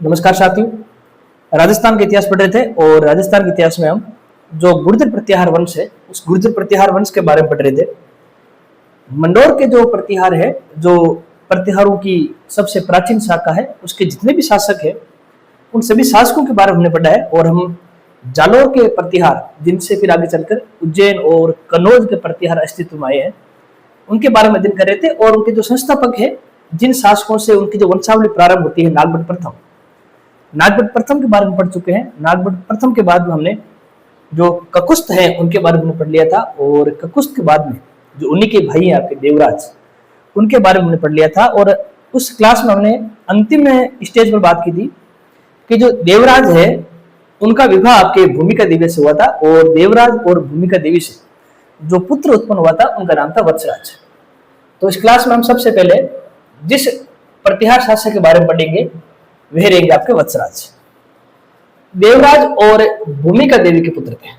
नमस्कार साथियों। राजस्थान का इतिहास पढ़ रहे थे और राजस्थान के इतिहास में हम जो गुर्जर प्रतिहार वंश है उस गुर्जर प्रतिहार वंश के बारे में पढ़ रहे थे। मंडोर के जो प्रतिहार है, जो प्रतिहारों की सबसे प्राचीन शाखा है, उसके जितने भी शासक है उन सभी शासकों के बारे में हमने पढ़ा है। और हम जालोर के प्रतिहार, जिनसे फिर आगे चलकर उज्जैन और कन्नौज के प्रतिहार अस्तित्व में आए हैं, उनके बारे में अध्ययन कर रहे थे। और उनके जो संस्थापक है, जिन शासकों से उनकी जो वंशावली प्रारंभ होती है, नागभट्ट प्रथम के बारे में पढ़ चुके हैं। नागभट्ट प्रथम के बाद में हमने जो ककुस्थ है उनके बारे में पढ़ लिया था। और ककुस्थ के बाद में जो उन्हीं के भाई हैं आपके देवराज, उनके बारे में हमने पढ़ लिया था। और उस क्लास में हमने अंतिम स्टेज पर बात की थी कि जो देवराज है उनका विवाह आपके भूमिका देवी से हुआ था। और देवराज और भूमिका देवी से जो पुत्र उत्पन्न हुआ था उनका नाम था वत्सराज। तो इस क्लास में हम सबसे पहले जिस प्रतिहार शासक के बारे में पढ़ेंगे वह रहेंगे आपके वत्सराज। देवराज और भूमिका देवी के पुत्र थे।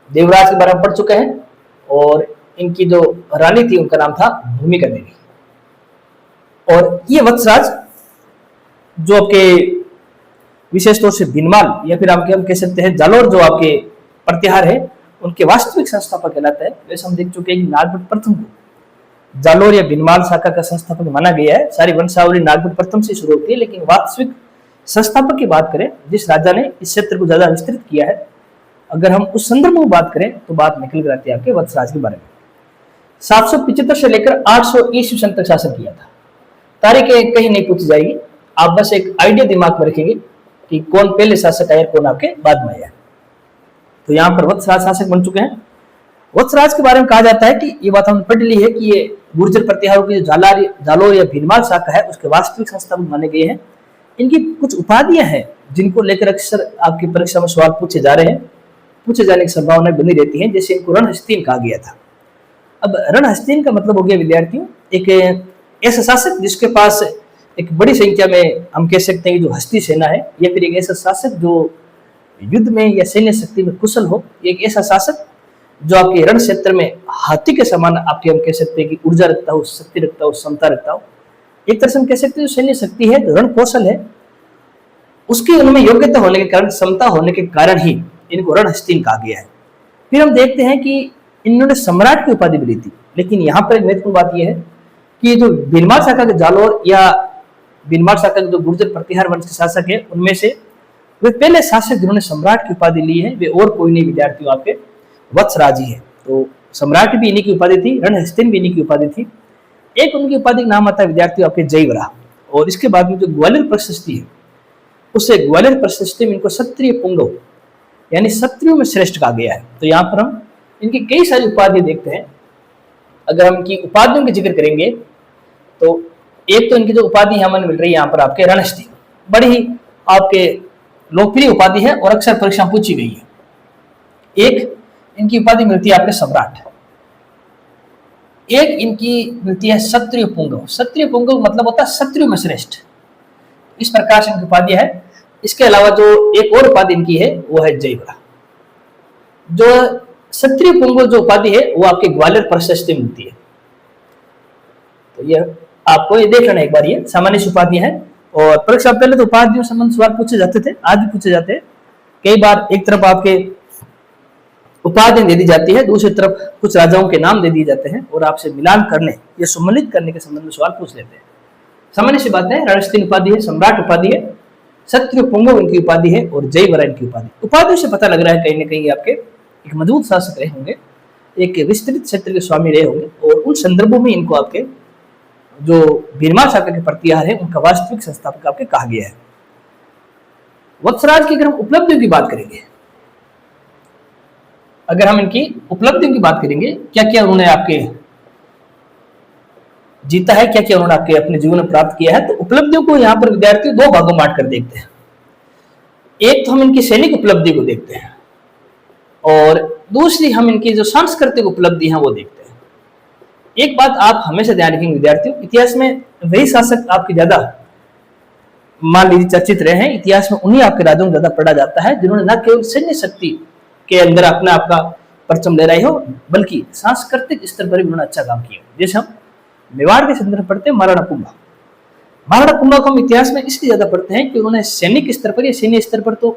देवराज के बारे में पढ़ चुके हैं और इनकी जो रानी थी उनका नाम था भूमिका देवी। और ये वत्सराज जो आपके विशेष तौर से बिनमाल या फिर आपके हम कह सकते हैं जालोर जो आपके प्रतिहार है उनके वास्तविक संस्थापक कहलाता है। वैसे हम देख चुके हैं कि नागभट्ट प्रथम को जालोर या बिनमाल शाखा का संस्थापक माना गया है। सारी वंशावली नागभट्ट प्रथम से शुरू होती है, लेकिन वास्तविक संस्थापक की बात करें, जिस राजा ने इस क्षेत्र को ज्यादा विस्तृत किया है, अगर हम उस संदर्भ में बात करें तो बात निकल कर आती है आपके वत्सराज के बारे में। 775 से लेकर 800 ईस्वी सन तक शासन किया था। तारीखें कहीं नहीं पूछी जाएगी, आप बस एक आइडिया दिमाग में रखेंगे कि कौन पहले शासक आया, कौन आपके बाद में आया। तो यहाँ पर वत्सराज शासक बन चुके हैं। वत्सराज के बारे में कहा जाता है कि ये बात हमने पढ़ ली है कि ये गुर्जर प्रतिहारों की जो जालोर या भीनमाल शाखा है उसके वास्तविक संस्थापक माने गए हैं। इनकी कुछ उपाधियां हैं जिनको लेकर अक्सर आपकी परीक्षा में सवाल पूछे जा रहे हैं, पूछे जाने की संभावना बनी रहती है। जैसे इनको रणहस्तीन कहा गया था। अब रणहस्तीन का मतलब हो गया विद्यार्थियों एक ऐसा शासक जिसके पास एक बड़ी संख्या में हम कह सकते हैं कि जो हस्ती सेना है, या फिर एक ऐसा शासक जो युद्ध में या सैन्य शक्ति में कुशल हो। एक ऐसा शासक जो आपके रण क्षेत्र में हाथी के समान आपके हम कह सकते हैं कि ऊर्जा रखता हो, शक्ति रखता हो, क्षमता रखता हो। एक तरह से हम कह सकते हैं जो सैन्य शक्ति है, जो रण कौशल है, उसकी उनमें योग्यता होने के कारण, क्षमता होने के कारण ही इनको रणहस्तीन कहा गया है। फिर हम देखते हैं कि इन्होंने सम्राट की उपाधि भी ली थी। लेकिन यहाँ पर एक महत्वपूर्ण बात यह है कि जो बिनमाल शाखा के जालोर या बिनमाल शाखा के जो गुर्जर प्रतिहार वंश के शासक है, उनमें से वे पहले शासक जिन्होंने सम्राट की उपाधि ली है वे और कोई नहीं विद्यार्थियों आपके वत्सराज ही है। तो सम्राट भी इन्हीं की उपाधि थी, रणहस्तीन भी इन्हीं की उपाधि थी। एक उनकी उपाधि का नाम आता है विद्यार्थियों आपके जयवरा। और इसके बाद में जो ग्वालियर प्रशस्ति है, उससे ग्वालियर प्रशस्ति में इनको क्षत्रिय पुंगव यानी क्षत्रियों में श्रेष्ठ कहा गया है। तो यहाँ पर हम इनकी कई सारी उपाधि देखते हैं। अगर हम इनकी उपाधियों के जिक्र करेंगे तो एक तो इनकी जो उपाधि हमें मिल रही है यहाँ पर आपके रणहस्ती, बड़ी ही आपके लोकप्रिय उपाधि है और अक्सर परीक्षा पूछी गई है। एक इनकी उपाधि मिलती है आपके सम्राट, एक इनकी मिलती है क्षत्रिय पुंगव। क्षत्रिय पुंगव मतलब होता है क्षत्रियों में श्रेष्ठ। इस प्रकार से इनकी उपाधि है। इसके अलावा जो एक और उपाधि इनकी है वो है जयवरा। जो क्षत्रिय पुंगव जो उपाधि है वो आपके ग्वालियर प्रशस्ति मिलती है। तो ये आपको ये देख लेना एक बार, ये सामान्य उपाधि है। और परीक्षा पहले तो उपाधियों संबंध सवाल पूछे जाते थे, आज भी पूछे जाते हैं। कई बार एक तरफ आपके उपाधियां दे दी जाती है, दूसरी तरफ कुछ राजाओं के नाम दे दिए जाते हैं और आपसे मिलान करने या सम्मिलित करने के संबंध में सवाल पूछ लेते हैं। सामान्य सी बात है, रणहस्तीन उपाधि है, सम्राट उपाधि है, क्षत्रिय पुंगव इनकी उपाधि है और जयवरा इनकी उपाधि। उपाधियों से पता लग रहा है कहीं ना कहीं आपके एक मजबूत शासक रहे होंगे, एक विस्तृत क्षेत्र के स्वामी रहे होंगे। और उन संदर्भों में इनको आपके जो बिनमाल शाखा के प्रतिहार है उनका वास्तविक संस्थापक आपके कहा गया है। वत्सराज की अगर हम उपलब्धियों की बात करेंगे, अगर हम इनकी उपलब्धियों की बात करेंगे, क्या क्या उन्होंने आपके जीता है, क्या क्या उन्होंने आपके अपने जीवन में प्राप्त किया है, तो उपलब्धियों को यहाँ पर विद्यार्थी दो भागों में बांट कर देखते हैं। एक तो हम इनकी सैनिक उपलब्धि को देखते हैं और दूसरी हम इनकी जो सांस्कृतिक उपलब्धि है वो देखते हैं। एक बात आप हमेशा ध्यान रखेंगे विद्यार्थियों, इतिहास में वही शासक आपके ज्यादा मान लीजिए चर्चित रहे हैं। इतिहास में उन्हीं आपके राजाओं को ज्यादा पढ़ा जाता है जिन्होंने न केवल सैन्य शक्ति के अंदर अपना आपका परचम ले रहे हो, बल्कि सांस्कृतिक स्तर पर भी उन्होंने अच्छा काम किया। जैसे हम मेवाड़ के संदर्भ पढ़ते हैं, महाराणा कुंभा। महाराणा कुंभा को हम इतिहास में इसलिए ज्यादा पढ़ते हैं कि उन्होंने सैनिक स्तर पर या सैन्य स्तर पर तो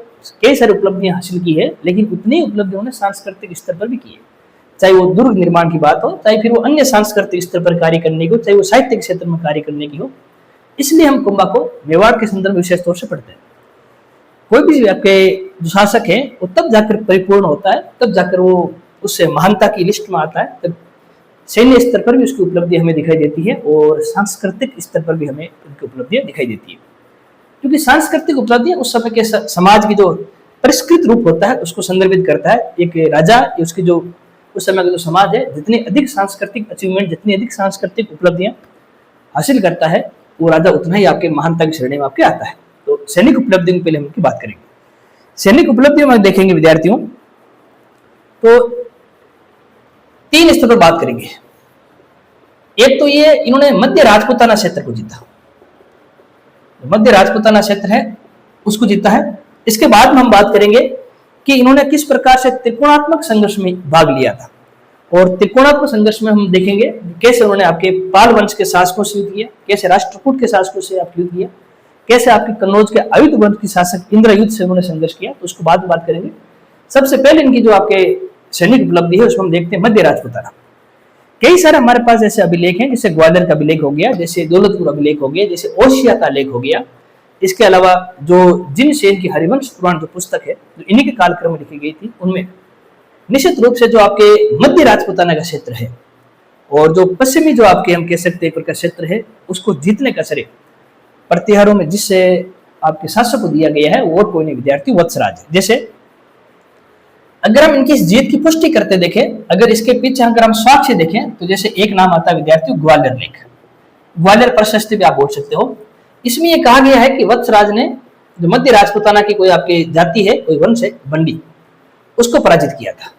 कई सारी उपलब्धियां हासिल की है, लेकिन उतनी उपलब्धियों ने सांस्कृतिक स्तर पर भी की है। चाहे वो दुर्ग निर्माण की बात हो, चाहे फिर वो अन्य सांस्कृतिक स्तर पर कार्य करने की हो, चाहे वो साहित्य के क्षेत्र में कार्य करने की हो। इसलिए हम कुंभा को मेवाड़ के संदर्भ में विशेष तौर से पढ़ते हैं। कोई भी आपके जो शासक है वो तब जाकर परिपूर्ण होता है, तब जाकर वो उससे महानता की लिस्ट में आता है, तब सैन्य स्तर पर भी उसकी उपलब्धि हमें दिखाई देती है और सांस्कृतिक स्तर पर भी हमें उनकी उपलब्धियां दिखाई देती है। क्योंकि सांस्कृतिक उपलब्धियां उस समय के समाज की जो परिष्कृत रूप होता है उसको संदर्भित करता है। एक राजा उसकी जो उस समय का जो समाज है, जितनी अधिक सांस्कृतिक अचीवमेंट, जितनी अधिक सांस्कृतिक उपलब्धियां हासिल करता है, वो राजा उतना ही आपके महानता की श्रेणी में आपके आता है। तो सैनिक उपलब्धियों की पहले हम उनकी बात करेंगे। सैनिक उपलब्धियों में देखेंगे विद्यार्थियों तो 3 स्तर पर बात करेंगे। एक तो ये इन्होंने मध्य राजपूताना क्षेत्र को जीता, मध्य राजपूताना क्षेत्र है उसको जीता है। इसके बाद में हम बात करेंगे कि इन्होंने किस प्रकार से त्रिकोणात्मक संघर्ष में भाग लिया था, और त्रिकोणात्मक संघर्ष में हम देखेंगे कैसे उन्होंने आपके पाल वंश के शासकों से युद्ध किया, कैसे राष्ट्रकूट के शासकों से आप युद्ध किया, कैसे आपके कन्नौज के आयुध वंश के शासक इंद्रयुद्ध से उन्होंने संघर्ष किया, तो उसको बाद में बात करेंगे। सबसे पहले इनकी जो आपके सैनिक उपलब्धि है उसमें हम देखते हैं मध्य राजपूताना। कई सारे हमारे पास ऐसे अभिलेख हैं, जैसे ग्वालियर का अभिलेख हो गया, जैसे दौलतपुर अभिलेख हो गया, जैसे ओशिया का लेख हो गया। इसके अलावा जो जिनसेन की हरिवंश पुराण जो पुस्तक है जो इन्हीं के कालक्रम में लिखी गई थी, उनमें निश्चित रूप से जो आपके मध्य राजपूताना का क्षेत्र है और जो पश्चिमी जो आपके हम कह सकते हैं का क्षेत्र है, उसको जीतने का श्रेय प्रतिहारों में जिससे आपके शासक को दिया गया है वो कोई नहीं विद्यार्थी वत्सराज है। जैसे अगर हम इनकी जीत की पुष्टि करते देखें, अगर इसके पीछे अगर हम साक्ष्य देखें तो जैसे एक नाम आता है विद्यार्थी ग्वालियर लेख, ग्वालियर प्रशस्ति भी आप बोल सकते हो। इसमें यह कहा गया है कि वत्सराज ने जो मध्य राजपूताना की कोई आपके जाति है, कोई वंश है बंडी, उसको पराजित किया था।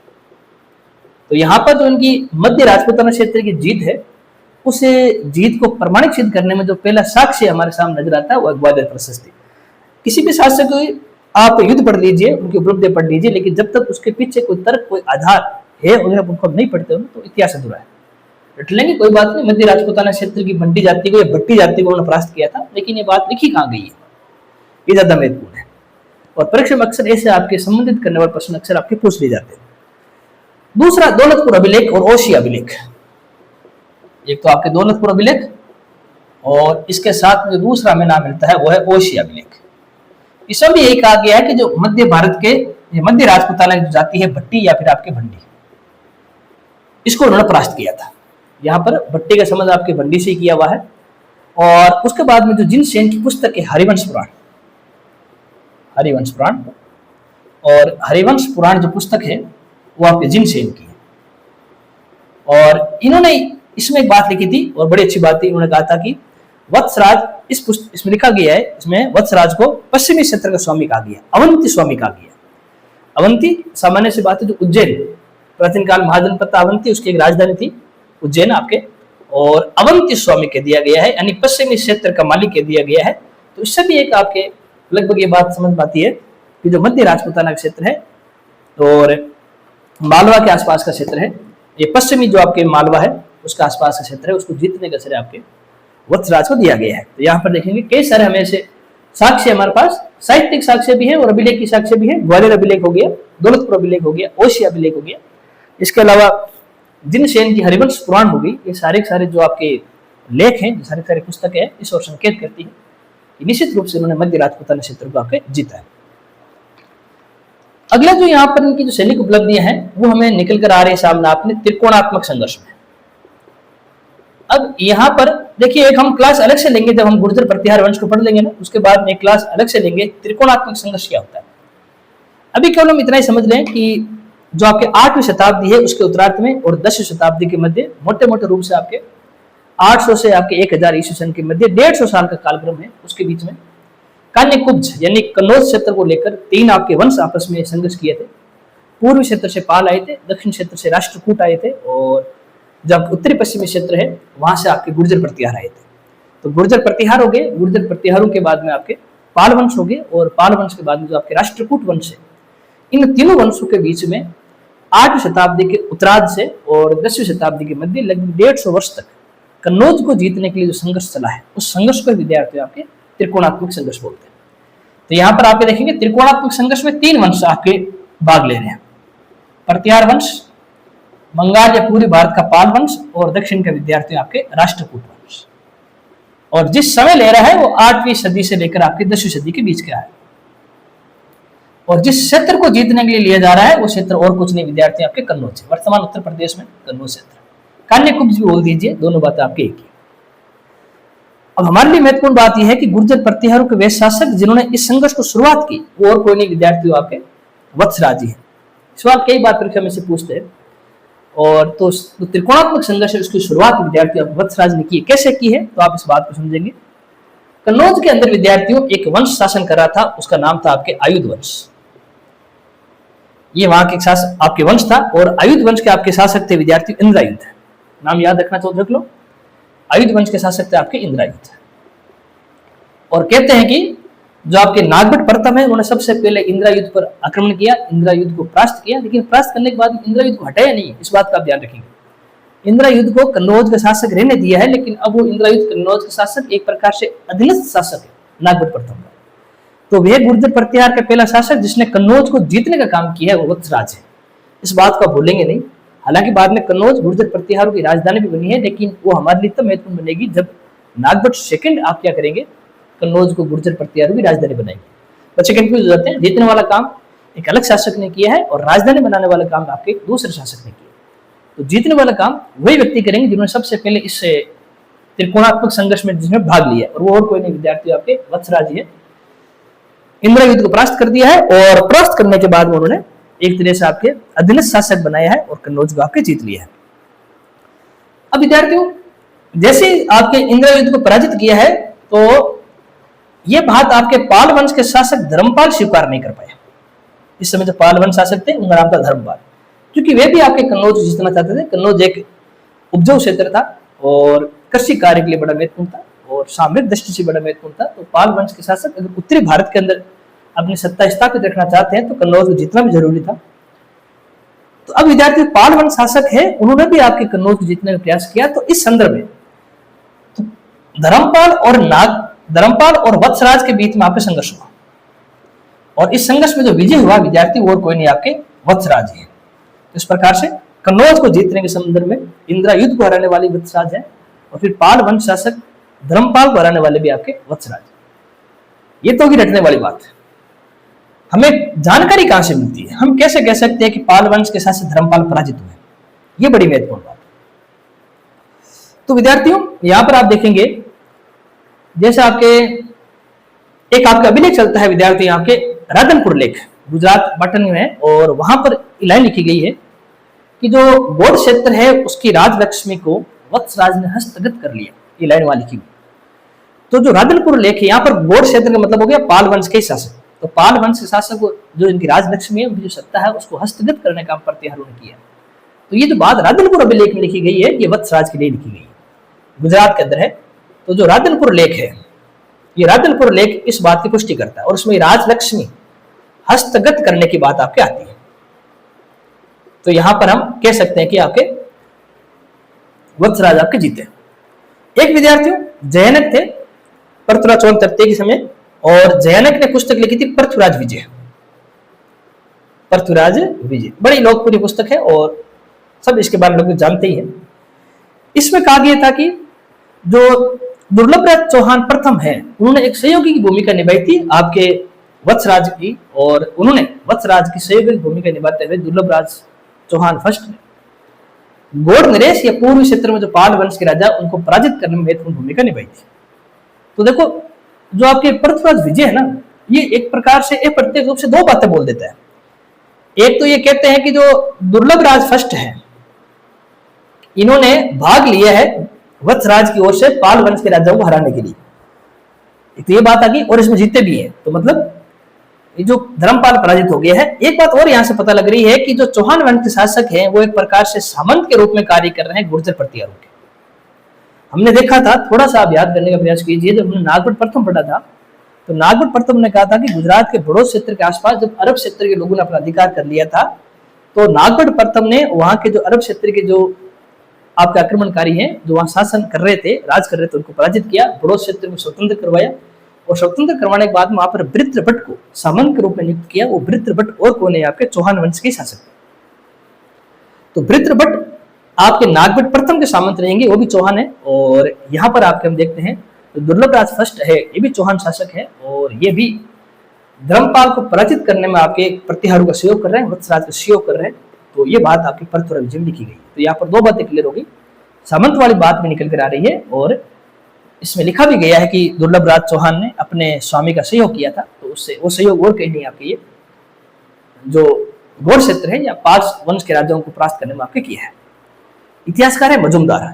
तो यहाँ पर जो इनकी मध्य राजपूताना क्षेत्र की जीत है, उस जीत को प्रमाणित सिद्ध करने में जो पहला साक्ष्य हमारे सामने नजर आता है वह ग्वालियर प्रशस्ति। किसी भी शासक को आप युद्ध पढ़ लीजिए, उनकी उपलब्धियां पढ़ लीजिए, लेकिन जब तक उसके पीछे कोई तर्क, कोई आधार है अगर आप उनको नहीं पढ़ते हो तो इतिहास अधूरा है। रट लेंगे कोई बात नहीं, मध्य राजपूताना क्षेत्र की बंटी जाति को या भट्टी जाति को उन्होंने परास्त किया था, लेकिन ये बात लिखी कहाँ गई है, ये ज्यादा महत्वपूर्ण है। और परीक्षा में अक्सर ऐसे आपके संबंधित करने वाले प्रश्न अक्सर आपके पूछ लिए जाते हैं। दूसरा दौलतपुर अभिलेख और ओशिया अभिलेख। एक तो आपके दौलतपुर अभिलेख और इसके साथ में दूसरा में नाम मिलता है वो है ओशिया अभिलेख। इसमें भी यही कहा गया है कि जो मध्य भारत के मध्य राजपूताना की जाति है भट्टी या फिर आपके भंडी, इसको उन्होंने परास्त किया था। यहाँ पर भट्टी का संबंध आपके भंडी से किया हुआ है। और उसके बाद में जो जिनसेन की पुस्तक है हरिवंश पुराण, हरिवंश पुराण, और हरिवंश पुराण जो पुस्तक है वो आपके जिनसेन की है। और इन्होंने इसमें एक बात लिखी थी और बड़ी अच्छी बात थी, इन्होंने कहा था कि वत्सराज इसमें लिखा गया है, इसमें वत्सराज को पश्चिमी क्षेत्र का स्वामी कहा गया, अवंती स्वामी कहा गया। अवंती सामान्य सी बात है, जो उज्जैन प्राचीन काल महाजनपद अवंती उसकी एक राजधानी थी उज्जैन आपके, और अवंती स्वामी कह दिया गया है, यानी पश्चिमी क्षेत्र का मालिक कह दिया गया है। तो इससे भी एक आपके लगभग ये बात समझ पाती है कि जो मध्य राजपूताना का क्षेत्र है और मालवा के आसपास का क्षेत्र है, ये पश्चिमी जो आपके मालवा है उसका आसपास का क्षेत्र है, उसको जीतने का श्रेय आपके वत्सराज को दिया गया है। तो यहाँ पर देखेंगे कई सारे हमें से साक्ष्य हमारे पास, साहित्यिक साक्ष्य भी है और अभिलेख की साक्ष्य भी है। ग्वालियर अभिलेख हो गया, दौलतपुर अभिलेख हो गया, ओशिया अभिलेख हो गया, इसके अलावा जिनसेन की हरिवंश पुराण हो गई। ये सारे जो आपके लेख हैं, सारी पुस्तकें हैं, इस ओर संकेत करती है कि निश्चित रूप से उन्होंने मध्य राजपूताना क्षेत्र को आपके जीता है। अगला जो यहाँ पर इनकी जो सैनिक उपलब्धियां हैं वो हमें निकल कर आ रही है सामने आपने त्रिकोणात्मक संघर्ष में। अब यहाँ पर देखिए एक हम क्लास अलग से लेंगे, जब हम गुर्जर प्रतिहार वंश को पढ़ लेंगे ना, उसके बाद एक क्लास अलग से लेंगे त्रिकोणात्मक संघर्ष क्या होता है। अभी केवल हम इतना ही समझ लें कि जो आपके 8वीं शताब्दी है उसके उत्तरार्ध में और 10वीं शताब्दी के मध्य मोटे मोटे रूप से आपके 800 से आपके 1000 ईस्वी सन के मध्य 150 साल का कालक्रम है। उसके बीच में कान्यकुब्ज यानी कन्नौज क्षेत्र को लेकर 3 आपके वंश आपस में संघर्ष किए थे। पूर्वी क्षेत्र से पाल आए थे, दक्षिण क्षेत्र से राष्ट्रकूट आए थे, और जब उत्तरी पश्चिमी क्षेत्र है वहां से आपके गुर्जर प्रतिहार आए थे। तो गुर्जर प्रतिहार हो गए, गुर्जर प्रतिहारों के बाद में आपके पाल वंश हो गए, और पाल वंश के बाद में जो आपके राष्ट्रकूट वंश है, इन तीनों वंशों के बीच में 8वीं शताब्दी के उत्तरार्ध से और 10वीं शताब्दी के मध्य लगभग 150 वर्ष तक कन्नौज को जीतने के लिए जो संघर्ष चला है, उस संघर्ष को विद्यार्थी आपके त्रिकोणात्मक संघर्ष बोलते हैं। तो यहाँ पर आप देखेंगे त्रिकोणात्मक संघर्ष में 3 वंश आपके भाग ले रहे हैं, प्रतिहार वंश, बंगाल या पूर्वी भारत का पाल वंश और दक्षिण के विद्यार्थी आपके राष्ट्रकूट वंश। और जिस समय ले रहा है वो 8वीं सदी से लेकर आपकी 10वीं सदी के बीच का है। और जिस क्षेत्र को जीतने के लिए लिया जा रहा है वो क्षेत्र और कुछ नहीं विद्यार्थी आपके कन्नौज, वर्तमान उत्तर प्रदेश में कन्नौज क्षेत्र, कान्यकुब्ज भी बोल दीजिए, दोनों बातें आपके एक ही। अब हमारे लिए महत्वपूर्ण बात यह है कि गुर्जर प्रतिहारों के वे शासक जिन्होंने इस संघर्ष को शुरुआत की वो और कोई नहीं विद्यार्थी आपके वत्सराज है। सवाल कई बार परीक्षा में से पूछते हैं। और तो त्रिकोणात्मक संघर्ष है उसकी शुरुआत विद्यार्थी वत्सराज ने की है। कैसे की है तो आप इस बात को समझेंगे। कन्नौज के अंदर विद्यार्थियों एक वंश शासन कर रहा था, उसका नाम था आपके आयुध वंश। ये वहां के शासक आपके वंश था और आयुध वंश के आपके शासक थे विद्यार्थी इंद्रायुध, नाम याद रखना चाहो रख लो। आयुध वंश के शासक थे आपके इंद्रायुध। और कहते हैं कि जो आपके नागभट्ट प्रथम है उन्होंने सबसे पहले इंद्रायुध पर आक्रमण किया, इंद्रायुध को परास्त किया, लेकिन परास्त करने के बाद इंद्रायुध को हटाया नहीं, इस बात का आप ध्यान रखेंगे। इंद्रायुध को कन्नौज का शासक रहने दिया है, लेकिन अब वो इंद्रायुध कन्नौज का शासक एक प्रकार से अधीनस्थ शासक है नागभट्ट प्रथम का। तो वह गुर्जर प्रतिहार का पहला शासक जिसने कन्नौज को जीतने का काम किया है वो वत्सराज है, इस बात को भूलेंगे नहीं। हालांकि बाद में कन्नौज गुर्जर प्रतिहारों की राजधानी भी बनी है, लेकिन वो हमारे लिए तब महत्वपूर्ण बनेगी जब नागभट्ट सेकंड आप क्या करेंगे, कन्नौज को गुर्जर प्रतिहारों की राजधानी बनाएंगे। बच्चे कंफ्यूज हो जाते हैं, जीतने वाला काम एक अलग शासक ने किया है और राजधानी बनाने वाला काम आपके दूसरे शासक ने किया। तो जीतने वाला काम वही व्यक्ति करेंगे जिन्होंने सबसे पहले इस त्रिकोणात्मक संघर्ष में जिसमें भाग लिया, और वो और कोई नहीं विद्यार्थी आपके वत्सराज है। इंद्रयुद्ध को परास्त कर दिया है और परास्त करने के बाद उन्होंने एक तरह से आपके अधीनस्थ शासक बनाया है और कन्नौज को आपके जीत लिया है। अब विद्यार्थियों जैसे आपके इंद्रयुद्ध को पराजित किया है तो ये बात आपके पाल वंश के शासक धर्मपाल स्वीकार नहीं कर पाए। इस समय जो पाल वंश शासक थे उनका नाम था धर्मपाल, क्योंकि वे भी आपके कन्नौज को जीतना चाहते थे। कन्नौज एक उपजाऊ क्षेत्र था और कृषि कार्य के लिए बड़ा महत्वपूर्ण था और सामरिक दृष्टि से बड़ा महत्वपूर्ण था। तो पाल वंश के शासक अगर उत्तरी भारत के अंदर अपनी सत्ता स्थापित रखना चाहते हैं तो कन्नौज को जीतना भी जरूरी था। तो अब विद्यार्थी पाल वंश शासक है, उन्होंने भी आपके कन्नौज को जीतने का प्रयास किया। तो इस संदर्भ में तो धर्मपाल और वत्सराज के बीच में आपके संघर्ष हुआ और इस संघर्ष में जो विजय हुआ विद्यार्थी वो कोई नहीं आपके वत्सराज है। तो इस प्रकार से कन्नौज को जीतने के संदर्भ में इंद्रयुद्ध को हराने वाली वत्सराज है और फिर पाल वंश शासक धर्मपाल को हराने वाले भी आपके वत्सराज। ये तो भी रटने वाली बात है। हमें जानकारी कहां से मिलती है, हम कैसे कह सकते हैं कि पाल वंश के शासक धर्मपाल पराजित हुए, ये बड़ी महत्वपूर्ण बात है। तो विद्यार्थियों यहां पर आप देखेंगे जैसे आपके अभिलेख चलता है विद्यार्थी यहाँ के राधनपुर लेख गुजरात बटन में है और वहां पर लाइन लिखी गई है कि जो गौड़ क्षेत्र है उसकी राजलक्ष्मी को वत्सराज ने हस्तगत कर लिया। ये लाइन वहां लिखी हुई। तो जो राधनपुर लेख है यहाँ पर गौड़ क्षेत्र का मतलब हो गया पाल वंश के शासक। तो पाल वंश के शासक जो इनकी राजलक्ष्मी है उनकी जो सत्ता है उसको हस्तगत करने का प्रतिहार उन्होंने किया। तो ये जो बात राधनपुर अभिलेख में लिखी गई है ये वत्सराज के लिए लिखी गई है, गुजरात के अंदर है। तो जो राधनपुर लेख है ये राधनपुर लेख इस बात की पुष्टि करता है और उसमें राजलक्ष्मी हस्तगत करने की बात आपके आती है। तो यहां पर हम कह सकते हैं कि आपके वत्सराज आपके जीते। एक विद्यार्थी जयनक थे पृथ्वीराज चौहान तृतीय के समय और जयनक ने पुस्तक लिखी थी पृथ्वीराज विजय। पृथ्वीराज विजय बड़ी लोकप्रिय पुस्तक है और सब इसके बारे में लोग जानते ही हैं। इसमें कहा गया था कि जो दुर्लभराज चौहान प्रथम है उन्होंने एक सहयोगी की भूमिका निभाई थी आपके वत्सराज की और उन्होंने वत्सराज की सहयोगी भूमिका निभाते हुए दुर्लभराज चौहान फर्स्ट ने गौड़ नरेश या पूर्वी क्षेत्र में जो पाल वंश के राजा उनको पराजित करने में महत्वपूर्ण भूमिका निभाई थी। तो देखो जो आपके पृथ्वीराज विजय है ना ये एक प्रकार से अप्रत्यक्ष रूप से दो बातें बोल देता है। एक तो ये कहते हैं कि जो दुर्लभराज फर्स्ट है इन्होंने भाग लिया है वत्सराज की ओर से पाल वंश के राजाओं को हराने के लिए, तो ये बात आ गई और इसमें जीते भी है। तो मतलब ये जो धर्मपाल पराजित हो गया है। एक बात और यहाँ से पता लग रही है कि जो चौहान वंश के शासक हैं वो एक प्रकार से सामंत के रूप में कार्य कर रहे हैं गुर्जर प्रतिहारों के। हमने देखा था, थोड़ा सा आप याद करने का प्रयास कीजिए, जब हमने नागभट्ट प्रथम पढ़ा था तो नागभट्ट प्रथम ने कहा था कि गुजरात के बड़ौद क्षेत्र के आसपास जब अरब क्षेत्र के लोगों ने अपना अधिकार कर लिया था तो नागभट्ट प्रथम ने वहां के जो अरब क्षेत्र के जो आपके आक्रमणकारी हैं जो वहां शासन कर रहे थे, राज कर रहे थे, उनको पराजित किया, बड़ौद क्षेत्र में स्वतंत्र करवाया। और स्वतंत्र करवाने के बाद वहां पर वृत्रभट्ट को सामंत के रूप में नियुक्त किया। वो वृत्रभट्ट और कौन है? आपके चौहान वंश के शासक। तो वृत्रभट्ट आपके नागभट्ट प्रथम के सामंत रहेंगे, वो भी चौहान है। और यहाँ पर आपके हम देखते हैं तो दुर्लभराज फर्स्ट है, ये भी चौहान शासक है, और ये भी धर्मपाल को पराजित करने में आपके प्रतिहारों का सहयोग कर रहे हैं, वत्सराज का सहयोग कर रहे हैं। तो ये बात आपकी परथुरा विजय में लिखी गई। तो यहाँ पर दो बातें क्लियर होगी, सामंत वाली बात में निकल कर आ रही है, और इसमें लिखा भी गया है कि दुर्लभराज चौहान ने अपने स्वामी का सहयोग किया था। तो उससे वो सहयोग और कहीं नहीं, आपके ये जो गौड़ क्षेत्र है या 5 वंश के राजाओं को परास्त करने में आपके किया है। इतिहासकार है मजुमदार,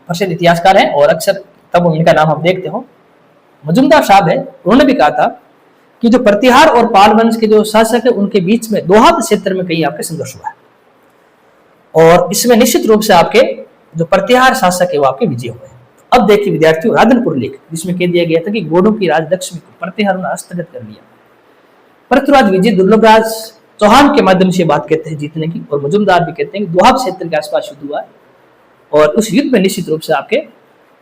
प्रसिद्ध इतिहासकार है, और अक्सर तब उनका नाम आप देखते हो। मजुमदार साहब है, उन्होंने भी कहा था कि जो प्रतिहार और पाल वंश के जो शासक है उनके बीच में दोहात क्षेत्र में कहीं आपके संघर्ष हुआ है, और इसमें निश्चित रूप से आपके जो प्रतिहार शासक है वो आपके विजय हुए। अब देखिए विद्यार्थियों, राधनपुर लेख जिसमें कह दिया गया था कि गोडों की राजलक्ष्मी को प्रतिहारों ने हस्तगत कर लिया। पृथ्वीराज विजय दुर्लभराज चौहान के माध्यम से बात कहते हैं जीतने की, और मजुमदार भी कहते हैं कि दोहाब क्षेत्र के आसपास युद्ध हुआ है, और उस युद्ध में निश्चित रूप से आपके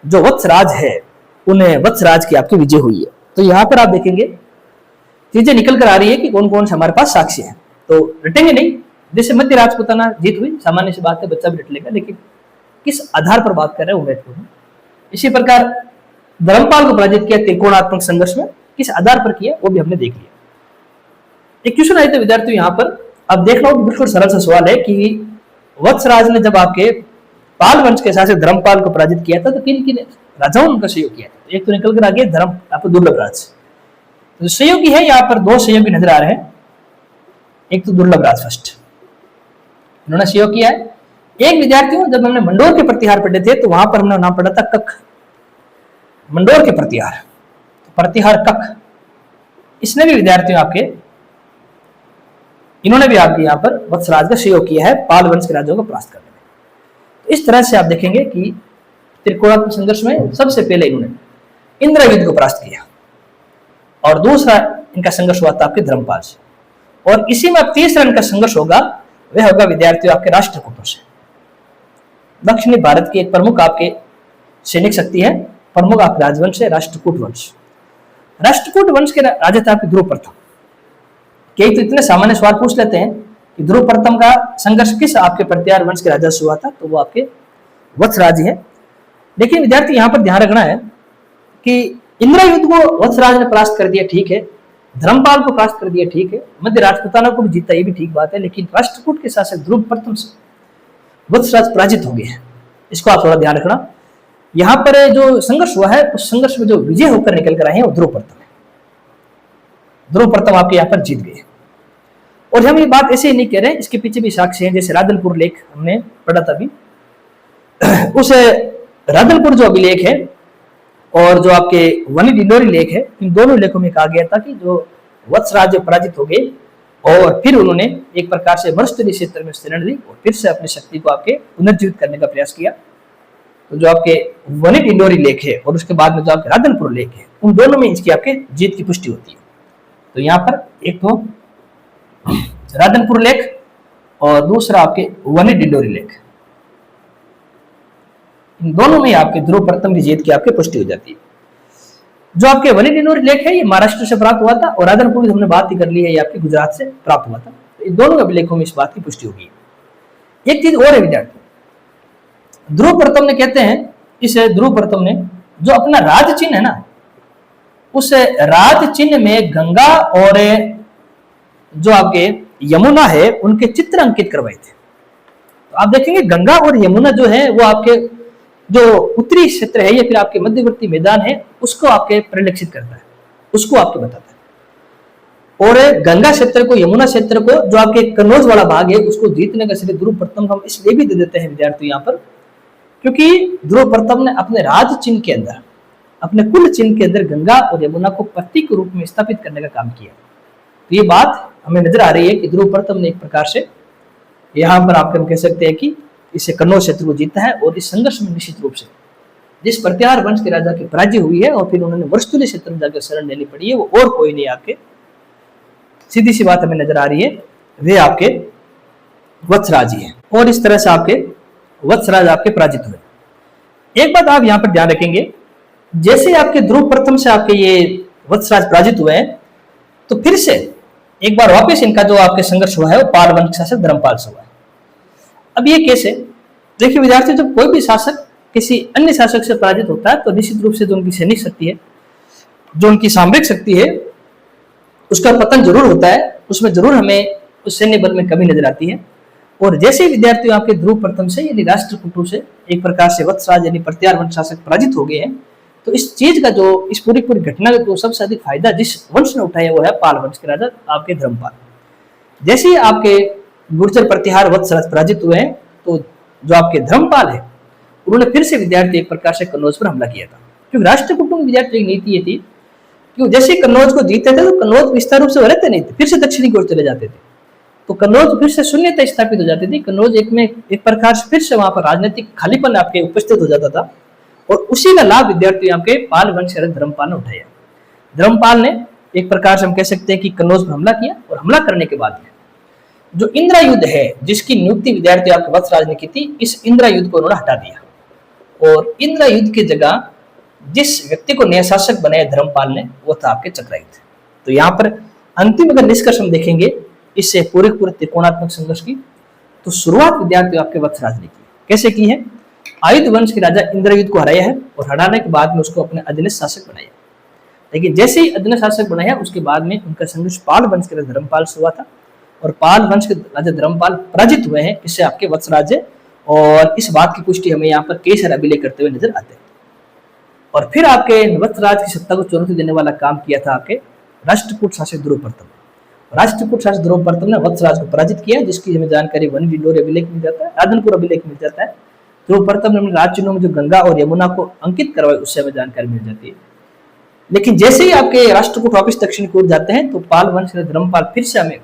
जो वत्सराज है उन्हें वत्सराज की आपकी विजय हुई है। तो यहाँ पर आप देखेंगे चीजें निकल कर आ रही है कि कौन कौन से हमारे पास साक्ष्य हैं। तो रटेंगे नहीं, जैसे मध्य राजपूताना जीत हुई, सामान्य सी बात है, बच्चा भी रट लेगा, लेकिन किस आधार पर बात कर रहे हैं वो महत्वपूर्ण। इसी प्रकार धर्मपाल को पराजित किया त्रिकोणात्मक संघर्ष में, किस आधार पर किया वो भी हमने देख लिया। एक क्वेश्चन आए थे विद्यार्थियों यहाँ पर, अब देख लो बिल्कुल सरल सा सवाल है कि वत्सराज ने जब आपके पाल वंश के शासक धर्मपाल को पराजित किया था तो किन किन राजाओं ने उनका सहयोग किया था? एक तो निकल कर आ गया धर्म आपको दुर्लभराज, तो सहयोगी है यहाँ पर दो सहयोगी नजर आ रहे हैं। एक तो दुर्लभराज फर्स्ट, इन्होंने सहयोग किया है। एक विद्यार्थियों जब हमने मंडोर के प्रतिहार पढ़े थे तो वहां पर हमने नाम पढ़ा था कक, मंडोर के प्रतिहार, तो प्रतिहार कक, इसने भी विद्यार्थियों आपके इन्होंने भी आपके यहाँ पर वत्सराज का सहयोग किया है पाल वंश के राजाओं को परास्त करने में। तो इस तरह से आप देखेंगे कि त्रिकोणात्मक संघर्ष में सबसे पहले इन्होंने इंद्रयुद्ध को परास्त किया, और दूसरा इनका संघर्ष हुआ था आपके धर्मपाल से, और इसी में अब तीसरा इनका संघर्ष होगा वह होगा विद्यार्थियों आपके राष्ट्रकूटों से। दक्षिणी भारत की एक प्रमुख आपके सैनिक शक्ति है, प्रमुख आपके राजवंश है राष्ट्रकूट वंश। राष्ट्रकूट वंश के राजा थे आपके ध्रुव प्रथम। कई तो इतने सामान्य सवाल पूछ लेते हैं कि ध्रुव प्रथम का संघर्ष किस आपके प्रतिहार वंश के राजा से हुआ था, तो वो आपके वत्सराज है। लेकिन विद्यार्थी यहाँ पर ध्यान रखना है कि इंद्रयुद्ध को वत्सराज ने परास्त कर दिया, ठीक है, धर्मपाल को परास्त कर दिया, ठीक है, मध्य राजपूताना को भी जीता, ये भी ठीक बात है, लेकिन राष्ट्रकूट के शासक ध्रुव प्रथम से वत्सराज पराजित हो गए हैं। इसको आप थोड़ा ध्यान रखना। यहाँ पर जो संघर्ष हुआ है उस संघर्ष में जो विजय होकर निकल कर आए हैं वो ध्रुव प्रथम है। ध्रुव प्रथम आपके यहाँ पर जीत गए, और हम ये बात ऐसे ही नहीं कह रहे, इसके पीछे भी साक्ष्य हैं। जैसे राधनपुर लेख हमने पढ़ा था अभी, उस राधनपुर जो अभिलेख है और जो आपके वनी डिंडोरी लेख है, इन दोनों लेखों में कहा गया था कि जो वत्सराज पराजित हो गए और फिर उन्होंने एक प्रकार से मरुस्थली क्षेत्र में शरण ली और फिर से अपनी शक्ति को आपके पुनर्जीवित करने का प्रयास किया। तो जो आपके वनी डिंडोरी लेख है और उसके बाद में जो आपके राधनपुर लेख है, उन दोनों में इसकी आपके जीत की पुष्टि होती है। तो यहाँ पर एक तो राधनपुर लेख और दूसरा आपके वनी डिंडोरी लेख, इन दोनों में आपके ध्रुव प्रथम की जीत की आपके पुष्टि हो जाती है। जो आपके वनी डिंडोरी लेख है ये महाराष्ट्र से प्राप्त हुआ था, और राधनपुर की हमने बात ही कर ली है, ये आपके गुजरात से प्राप्त हुआ था। तो इन दोनों अभिलेखों में इस बात की पुष्टि होगी। एक चीज और है विद्यार्थी, ध्रुव प्रथम ने कहते हैं, इस ध्रुव प्रथम ने जो अपना राज चिन्ह है ना, उस राज चिन्ह में गंगा और जो आपके यमुना है उनके चित्र अंकित करवाए थे। तो आप देखेंगे गंगा और यमुना जो है वो आपके जो उत्तरी क्षेत्र है या फिर आपके मध्यवर्ती मैदान है उसको आपके परिलक्षित करता है, उसको आपको बताता है। और गंगा क्षेत्र को, यमुना क्षेत्र को, जो आपके कन्नौज वाला भाग है उसको जीतने का श्रेय ध्रुव प्रथम हम इसलिए भी दे देते हैं विद्यार्थी यहाँ पर, क्योंकि ध्रुव प्रथम ने अपने राज चिन्ह के अंदर, अपने कुल चिन्ह के अंदर गंगा और यमुना को प्रतीक रूप में स्थापित करने का काम किया। तो ये बात हमें नजर आ रही है कि ध्रुव प्रथम ने एक प्रकार से यहाँ पर आपको हम कह सकते हैं कि इसे कन्नौज क्षेत्र को जीता है। और इस संघर्ष में निश्चित रूप से जिस प्रतिहार वंश के राजा की पराजय हुई है और फिर उन्होंने मरुस्थली क्षेत्र में जाकर शरण लेनी पड़ी है, वो और कोई नहीं, आपके सीधी सी बात हमें नजर आ रही है, वे आपके वत्सराज ही है। और इस तरह से आपके वत्सराज आपके पराजित हुए। एक बात आप यहाँ पर ध्यान रखेंगे, जैसे आपके ध्रुव प्रथम से आपके ये वत्सराज पराजित हुए हैं, तो फिर से एक बार वापस इनका जो आपके संघर्ष हुआ है वो पाल वंश शासक धर्मपाल से हुआ है। अब ये कैसे? देखिए विद्यार्थी, जब कोई भी शासक किसी अन्य शासक से पराजित होता है तो निश्चित रूप से जो उनकी सैनिक शक्ति है, जो उनकी सामरिक शक्ति है, उसका पतन जरूर होता है, उसमें जरूर हमें उस सैन्य बल में कमी नजर आती है। और जैसे विद्यार्थी आपके ध्रुव प्रथम से यानी राष्ट्रकूटों से एक प्रकार से वत्सराज यानी प्रत्यार वंश शासक पराजित हो गए हैं, तो इस चीज का जो इस पूरी घटना का जो सबसे अधिक फायदा जिस वंश ने उठाया वो है पाल वंश के राजा आपके धर्मपाल। जैसे ही आपके गुर्जर प्रतिहार वत्सराज पराजित हुए हैं, तो जो आपके धर्मपाल है उन्होंने फिर से विद्यार्थी एक प्रकार से कन्नौज पर हमला किया था। क्योंकि राष्ट्रकूटों की विद्यार्थी की नीति ये थी कि जैसे कन्नौज को जीते थे तो कन्नौज विस्तार रूप से रहते नहीं थे, फिर से दक्षिणी की ओर चले जाते थे, तो कन्नौज फिर से शून्यता स्थापित हो जाती थी। कन्नौज एक प्रकार से फिर से वहां पर राजनीतिक खालीपन आपके उपस्थित हो जाता था, और उसी का लाभ विद्यार्थी आपके पाल वंश के धर्मपाल ने उठाया। धर्मपाल ने एक प्रकार से हम कह सकते हैं कि कन्नौज पर हमला किया, और हमला करने के बाद जो इंदिरा युद्ध है जिसकी नियुक्ति विद्यार्थी आपके वत्सराज ने की थी, इस इंदिरा युद्ध को उन्होंने हटा दिया, और इंदिरा युद्ध की जगह जिस व्यक्ति को नया शासक बनाया धर्मपाल ने वो था आपके चक्रयुद्ध। तो यहाँ पर अंतिम अगर निष्कर्ष हम देखेंगे इससे पूरे त्रिकोणात्मक संघर्ष की, तो शुरुआत विद्यार्थी आपके वत्सराज ने की। कैसे की है? आयुध वंश के राजा इंद्रयुद्ध को हराया है, और हराने के बाद में उसको अपने अधीनस्थ शासक बनाया। लेकिन जैसे ही अधीनस्थ शासक बनाया उसके बाद में उनका संघर्ष पाल वंश के राजा धर्मपाल से हुआ था, और पाल वंश के राजा धर्मपाल पराजित हुए हैं, इससे आपके वत्सराज है। और इस बात की पुष्टि हमें यहाँ पर कई सारे अभिलेख करते हुए नजर आते हैं। और फिर आपके वत्सराज की सत्ता को चुनौती देने वाला काम किया था आपके राष्ट्रकूट शासक ध्रुव प्रथम। राष्ट्रकूट शासक ध्रुव प्रथम ने वत्सराज को पराजित किया, जिसकी हमें जानकारी वन डिंडोर अभिलेख मिल जाता है, राधनपुर अभिलेख मिल जाता है। ध्रुव प्रथम ने राज्य चिन्हों में जो गंगा और यमुना को अंकित करवाया उससे हमें जानकारी मिल जाती है। लेकिन जैसे ही आपके राष्ट्रकूट वापिस दक्षिण की ओर जाते हैं तो पाल वंश के धर्मपाल फिर से हमें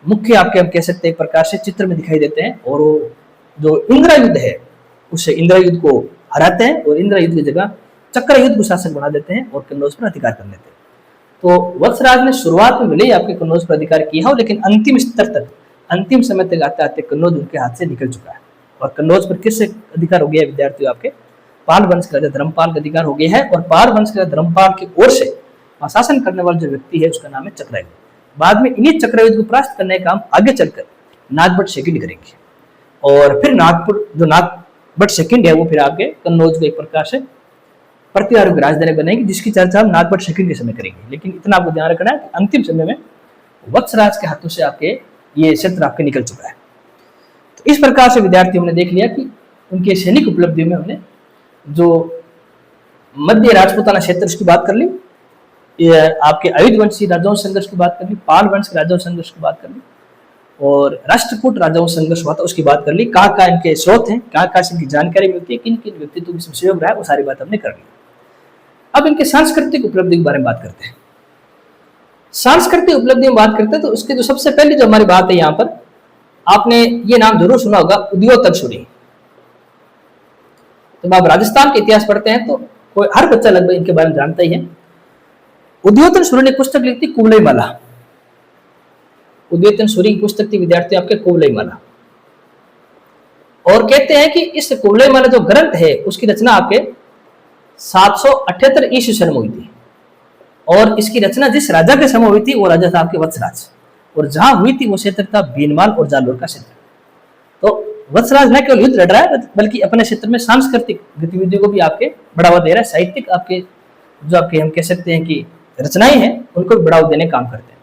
मुख्य आपके हम कह सकते हैं एक प्रकार से चित्र में दिखाई देते हैं, और जो इंदिरा युद्ध है उससे इंदिरा युद्ध को हराते हैं, और इंदिरा युद्ध की जगह चक्र युद्ध को शासक बना देते हैं और कन्नौज पर अधिकार कर लेते हैं। तो वत्सराज ने शुरुआत में भले ही आपके कन्नौज पर अधिकार किया हो, लेकिन अंतिम स्तर तक, अंतिम समय तक आते आते कन्नौज उनके हाथ से निकल चुका है। और कन्नौज पर किससे अधिकार हो गया विद्यार्थियों? आपके पाल वंश के राजा धर्मपाल का अधिकार हो गया है, और पाल वंश के राजा धर्मपाल की ओर से शासन करने वाला जो व्यक्ति है उसका नाम है चक्रयुद्ध। बाद में इन्हीं चक्रयुद्ध को परास्त करने का काम आगे चलकर नागभट्ट सेकंड करेंगे, और फिर नागपुर जो नागभट्ट सेकंड है वो फिर आपके कन्नौज को एक प्रकार से प्रतिहार की राजधानी बनेगी, जिसकी चर्चा हम नागभट्ट सेकंड के समय करेंगे। लेकिन इतना आपको ध्यान रखना है कि अंतिम समय में वत्सराज के हाथों से आपके ये क्षेत्र आपके निकल चुका है। तो इस प्रकार से विद्यार्थी हमने देख लिया कि उनके सैनिक उपलब्धियों में हमने जो मध्य राजपूताना क्षेत्र की बात कर ली, आपके आयुध वंशी राजाओं संघर्ष की बात कर ली, पाल वंश के राजाओं संघर्ष की बात कर ली, और राष्ट्रकूट राजाओं संघर्ष हुआ था उसकी बात कर ली। कहाँ इनके स्रोत हैं, कहाँ से इनकी जानकारी मिलती है, किन किन व्यक्तित्व की सहयोग रहा है, वो सारी बात हमने कर ली। अब इनके सांस्कृतिक उपलब्धि के बारे में बात करते हैं। सांस्कृतिक उपलब्धि में बात करते हैं तो उसके जो सबसे पहले जो हमारी बात है यहाँ पर, आपने ये नाम जरूर सुना होगा, उद्योतन सूरी। तो आप राजस्थान के इतिहास पढ़ते हैं तो कोई हर बच्चा लगभग इनके बारे में जानता ही है। उद्योतन सूरी ने पुस्तक लिखी थी कुवलई माला। उद्योतन सूरी की पुस्तक थी विद्यार्थी आपके कुवलई माला, और कहते हैं कि इस कुवलई माला जो ग्रंथ है उसकी रचना आपके 778 ईस्वी सन में हुई थी, और इसकी रचना जिस राजा के समय हुई थी वो राजा था आपके वत्सराज, और जहां हुई थी वो क्षेत्र था भीनमाल और जालोर का क्षेत्र। तो वत्सराज न केवल युद्ध लड़ रहा है बल्कि अपने क्षेत्र में सांस्कृतिक गतिविधियों को भी आपके बढ़ावा दे रहा है। साहित्यिक आपके जो आपके हम कह सकते हैं कि रचनाएं हैं उनको भी बढ़ावा देने काम करते हैं।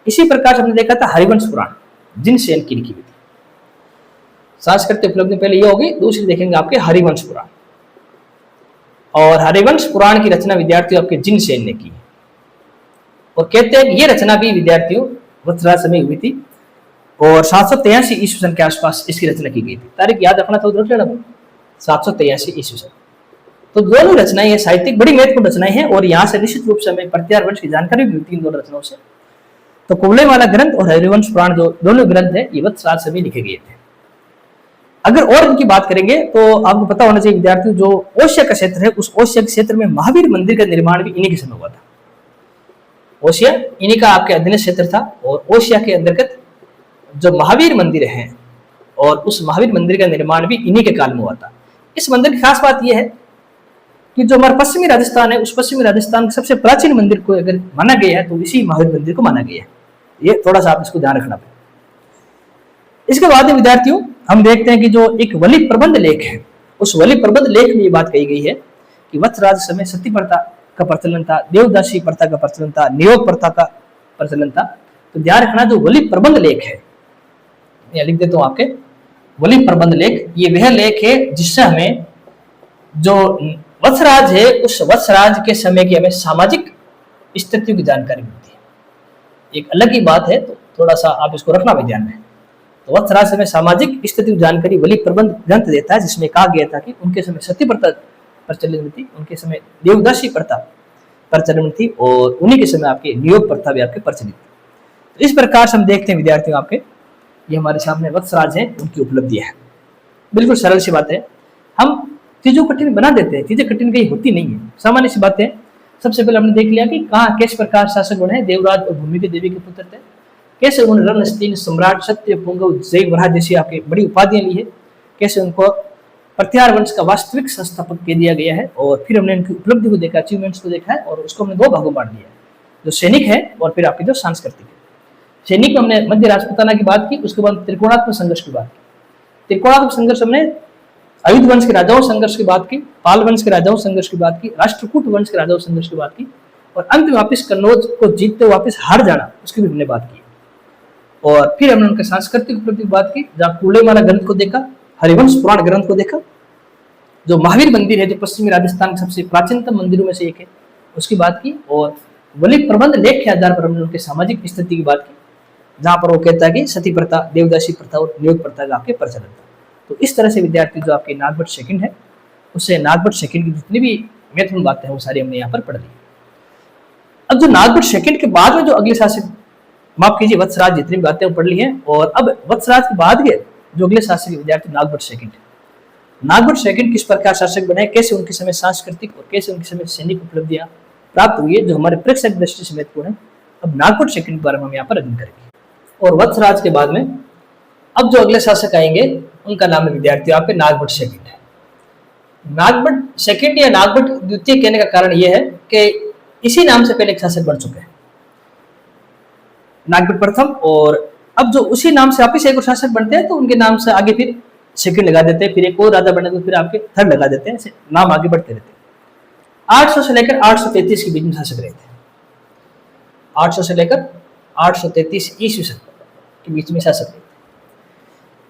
इसी प्रकार से हमने देखा था हरिवंश पुराण, जिनसेन की लिखी हुई थी। सांस्कृतिक उपलब्धि पहले ये होगी, दूसरी देखेंगे आपके हरिवंश पुराण, और हरिवंश पुराण की रचना विद्यार्थियों आपके जिनसेन ने की, और कहते हैं कि ये रचना भी विद्यार्थियों वत्सराज समय हुई थी, और 783 ईस्वी सन के आसपास इसकी रचना की गई थी। तारीख याद रखना था, रख लेना 783 ईस्वी सन। तो दोनों रचनाएं हैं साहित्यिक बड़ी महत्वपूर्ण रचनाएं हैं, और यहाँ से निश्चित रूप से हमें प्रत्यार वंश की जानकारी भी मिलती है इन दोनों रचनाओं से। तो कुवलई माला ग्रंथ और हरिवंश पुराण जो दोनों ग्रंथ है ये वत्सराज समय लिखे गए थे। अगर और इनकी बात करेंगे तो आपको पता होना चाहिए विद्यार्थियों, जो ओशिया का क्षेत्र है उस ओशिया के क्षेत्र में महावीर मंदिर का निर्माण भी इन्हीं के समय हुआ था। ओशिया इन्हीं का आपके अधीन क्षेत्र था, और ओशिया के अंतर्गत जो महावीर मंदिर है और उस महावीर मंदिर का निर्माण भी इन्हीं के काल में हुआ था। इस मंदिर की खास बात यह है कि जो हमारा पश्चिमी राजस्थान है, उस पश्चिमी राजस्थान के सबसे प्राचीन मंदिर को अगर माना गया है तो इसी महावीर मंदिर को माना गया है। ये थोड़ा सा आप इसको ध्यान रखना पड़ेगा। इसके बाद विद्यार्थियों हम देखते हैं कि जो एक वली प्रबंध लेख है, उस वली प्रबंध लेख में ये बात कही गई है कि वत्सराज समय सती प्रथा का प्रचलन था, देवदासी प्रथा का प्रचलन था, नियोग प्रथा का प्रचलन था। तो ध्यान रखना जो वली प्रबंध लेख है, मैं लिख देता हूं आपके, वली प्रबंध लेख ये वह लेख है जिससे हमें जो वत्सराज है उस वत्सराज के समय की हमें सामाजिक स्थितियों की जानकारी मिलती है। एक अलग ही बात है, तो थोड़ा सा आप इसको रखना भी ध्यान में। तो वत्सराज समय सामाजिक स्थिति की जानकारी वली प्रबंध ग्रंथ देता है, जिसमें कहा गया था कि उनके समय सती प्रथा प्रचलित में थी, उनके समय देवदासी प्रथा प्रचलन में थी और उन्हीं के समय आपके नियोग प्रथा भी आपके प्रचलित थी। तो इस प्रकार से हम देखते हैं विद्यार्थियों आपके ये हमारे सामने वत्सराज है, उनकी उपलब्धियां है। बिल्कुल सरल सी बात है, हम चीजों को कठिन बना देते हैं, चीजें कठिन कहीं होती नहीं है, सामान्य सी बातें। सबसे पहले हमने देख लिया कि कहाँ किस प्रकार शासक बने, देवराज और भूमि के देवी के पुत्र थे, कैसे उन्होंने रणस्थलीन सम्राट सत्य पुंगव जय वराह जैसी आपकी बड़ी उपाधियां ली है, कैसे उनको प्रत्यार वंश का वास्तविक संस्थापक कह दिया गया है। और फिर हमने उनकी उपलब्धि को देखा, अचीवमेंट्स को देखा है और उसको हमने दो भागों बांट दिया है, जो सैनिक है और फिर आपकी जो सांस्कृतिक है। सैनिक में हमने मध्य राजपूताना की बात की, उसके बाद त्रिकोणात्मक संघर्ष की बात की। त्रिकोणात्मक संघर्ष हमने अयुध वंश के राजाओं संघर्ष की बात की, पाल वंश के राजाओं संघर्ष की बात की, राष्ट्रकूट वंश के राजाओं संघर्ष की बात की और अंत में वापस कन्नौज को जीतते वापस हार जाना उसकी भी हमने बात की। और फिर हमने उनके सांस्कृतिक उपलब्धि की बात की, जहाँ कुलेमाला ग्रंथ को देखा, हरिवंश पुराण ग्रंथ को देखा, जो महावीर मंदिर है जो पश्चिमी राजस्थान के सबसे प्राचीनतम मंदिरों में से एक है उसकी बात की। और वली प्रबंध लेख के आधार पर हमने उनके सामाजिक स्थिति की बात की, जहां पर वो कहता है कि सती प्रथा, देवदासी प्रथा और नियोग प्रथा का आपके प्रचलन था। तो इस तरह से विद्यार्थी जो आपके नागभट्ट सेकंड है, उससे नागभट्ट सेकंड की जितनी भी महत्वपूर्ण बातें हैं वो सारी हमने यहाँ पर पढ़ ली। अब जो नागभट्ट सेकंड के बाद में जो अगले शासक, माफ कीजिए, वत्सराज जितनी भी बातें पढ़ ली हैं, और अब वत्सराज के बाद के जो अगले शासक विद्यार्थी नागभट्ट सेकंड। नागभट्ट सेकंड किस प्रकार शासक बने, कैसे उनके समय सांस्कृतिक और कैसे उनके समय सैनिक उपलब्धियां प्राप्त हुई है, जो हमारे प्रेक्षक दृष्टि से महत्वपूर्ण है। अब नागभट्ट सेकंड के बारे में हम यहाँ पर अध्ययन करेंगे। और वत्सराज के बाद में अब जो अगले शासक आएंगे उनका नाम है विद्यार्थी आपके नागभट्ट सेकंड है। नागभट्ट सेकंड या नागभट्ट द्वितीय कहने का कारण यह है कि इसी नाम से पहले एक शासक बन चुके हैं, नागभट्ट प्रथम, और अब जो उसी नाम से वापिस एक और शासक बनते हैं तो उनके नाम से आगे फिर सेकंड लगा देते हैं, फिर एक और राजा बने तो फिर आपके थर्ड लगा देते हैं, ऐसे नाम आगे बढ़ते रहते हैं। 800 से लेकर 833 के बीच में शासक रहते हैं, 800 से लेकर 833 ईस्वी सदी के बीच में शासक रहते हैं।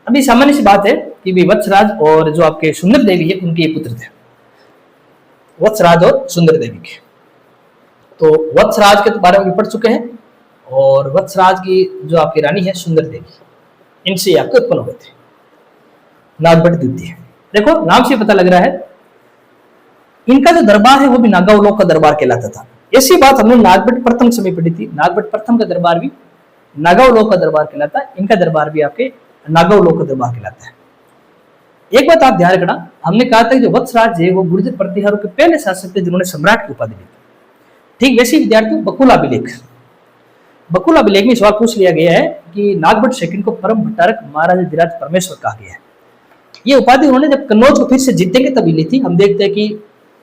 अभी सामान्य सी बात है कि भी वत्सराज और जो आपके सुंदर देवी है उनके ये पुत्र थे, वत्सराज और सुंदर देवी के। तो वत्सराज के बारे में भी पढ़ चुके हैं, और वत्सराज की जो आपकी रानी है सुंदर देवी, इनसे आपके उत्पन्न हुए थे नागभट्ट द्वितीय। देखो नाम से पता लग रहा है इनका जो दरबार है वो भी नागावलोक का दरबार कहलाता था। ऐसी बात हमने नागभट्ट प्रथम समय पढ़ी थी, नागभट्ट प्रथम का दरबार भी नागावलोक का दरबार कहलाता है, इनका दरबार भी आपके नागावलोक का दरबार कहलाता है। एक बात आप ध्यान रखना, हमने कहा था कि जो वत्सराज है वो गुर्जर प्रतिहारों के पहले शासक थे जिन्होंने सम्राट की उपाधि ली थी। ठीक वैसे विद्यार्थियों बकुला अभिलेख में सवाल पूछ लिया गया है कि नागभट्ट सेकंड को परम भट्टारक महाराजा धीराज परमेश्वर कहा गया है। ये उपाधि उन्होंने जब कन्नौज को फिर से जीतेंगे तभी ली थी। हम देखते हैं कि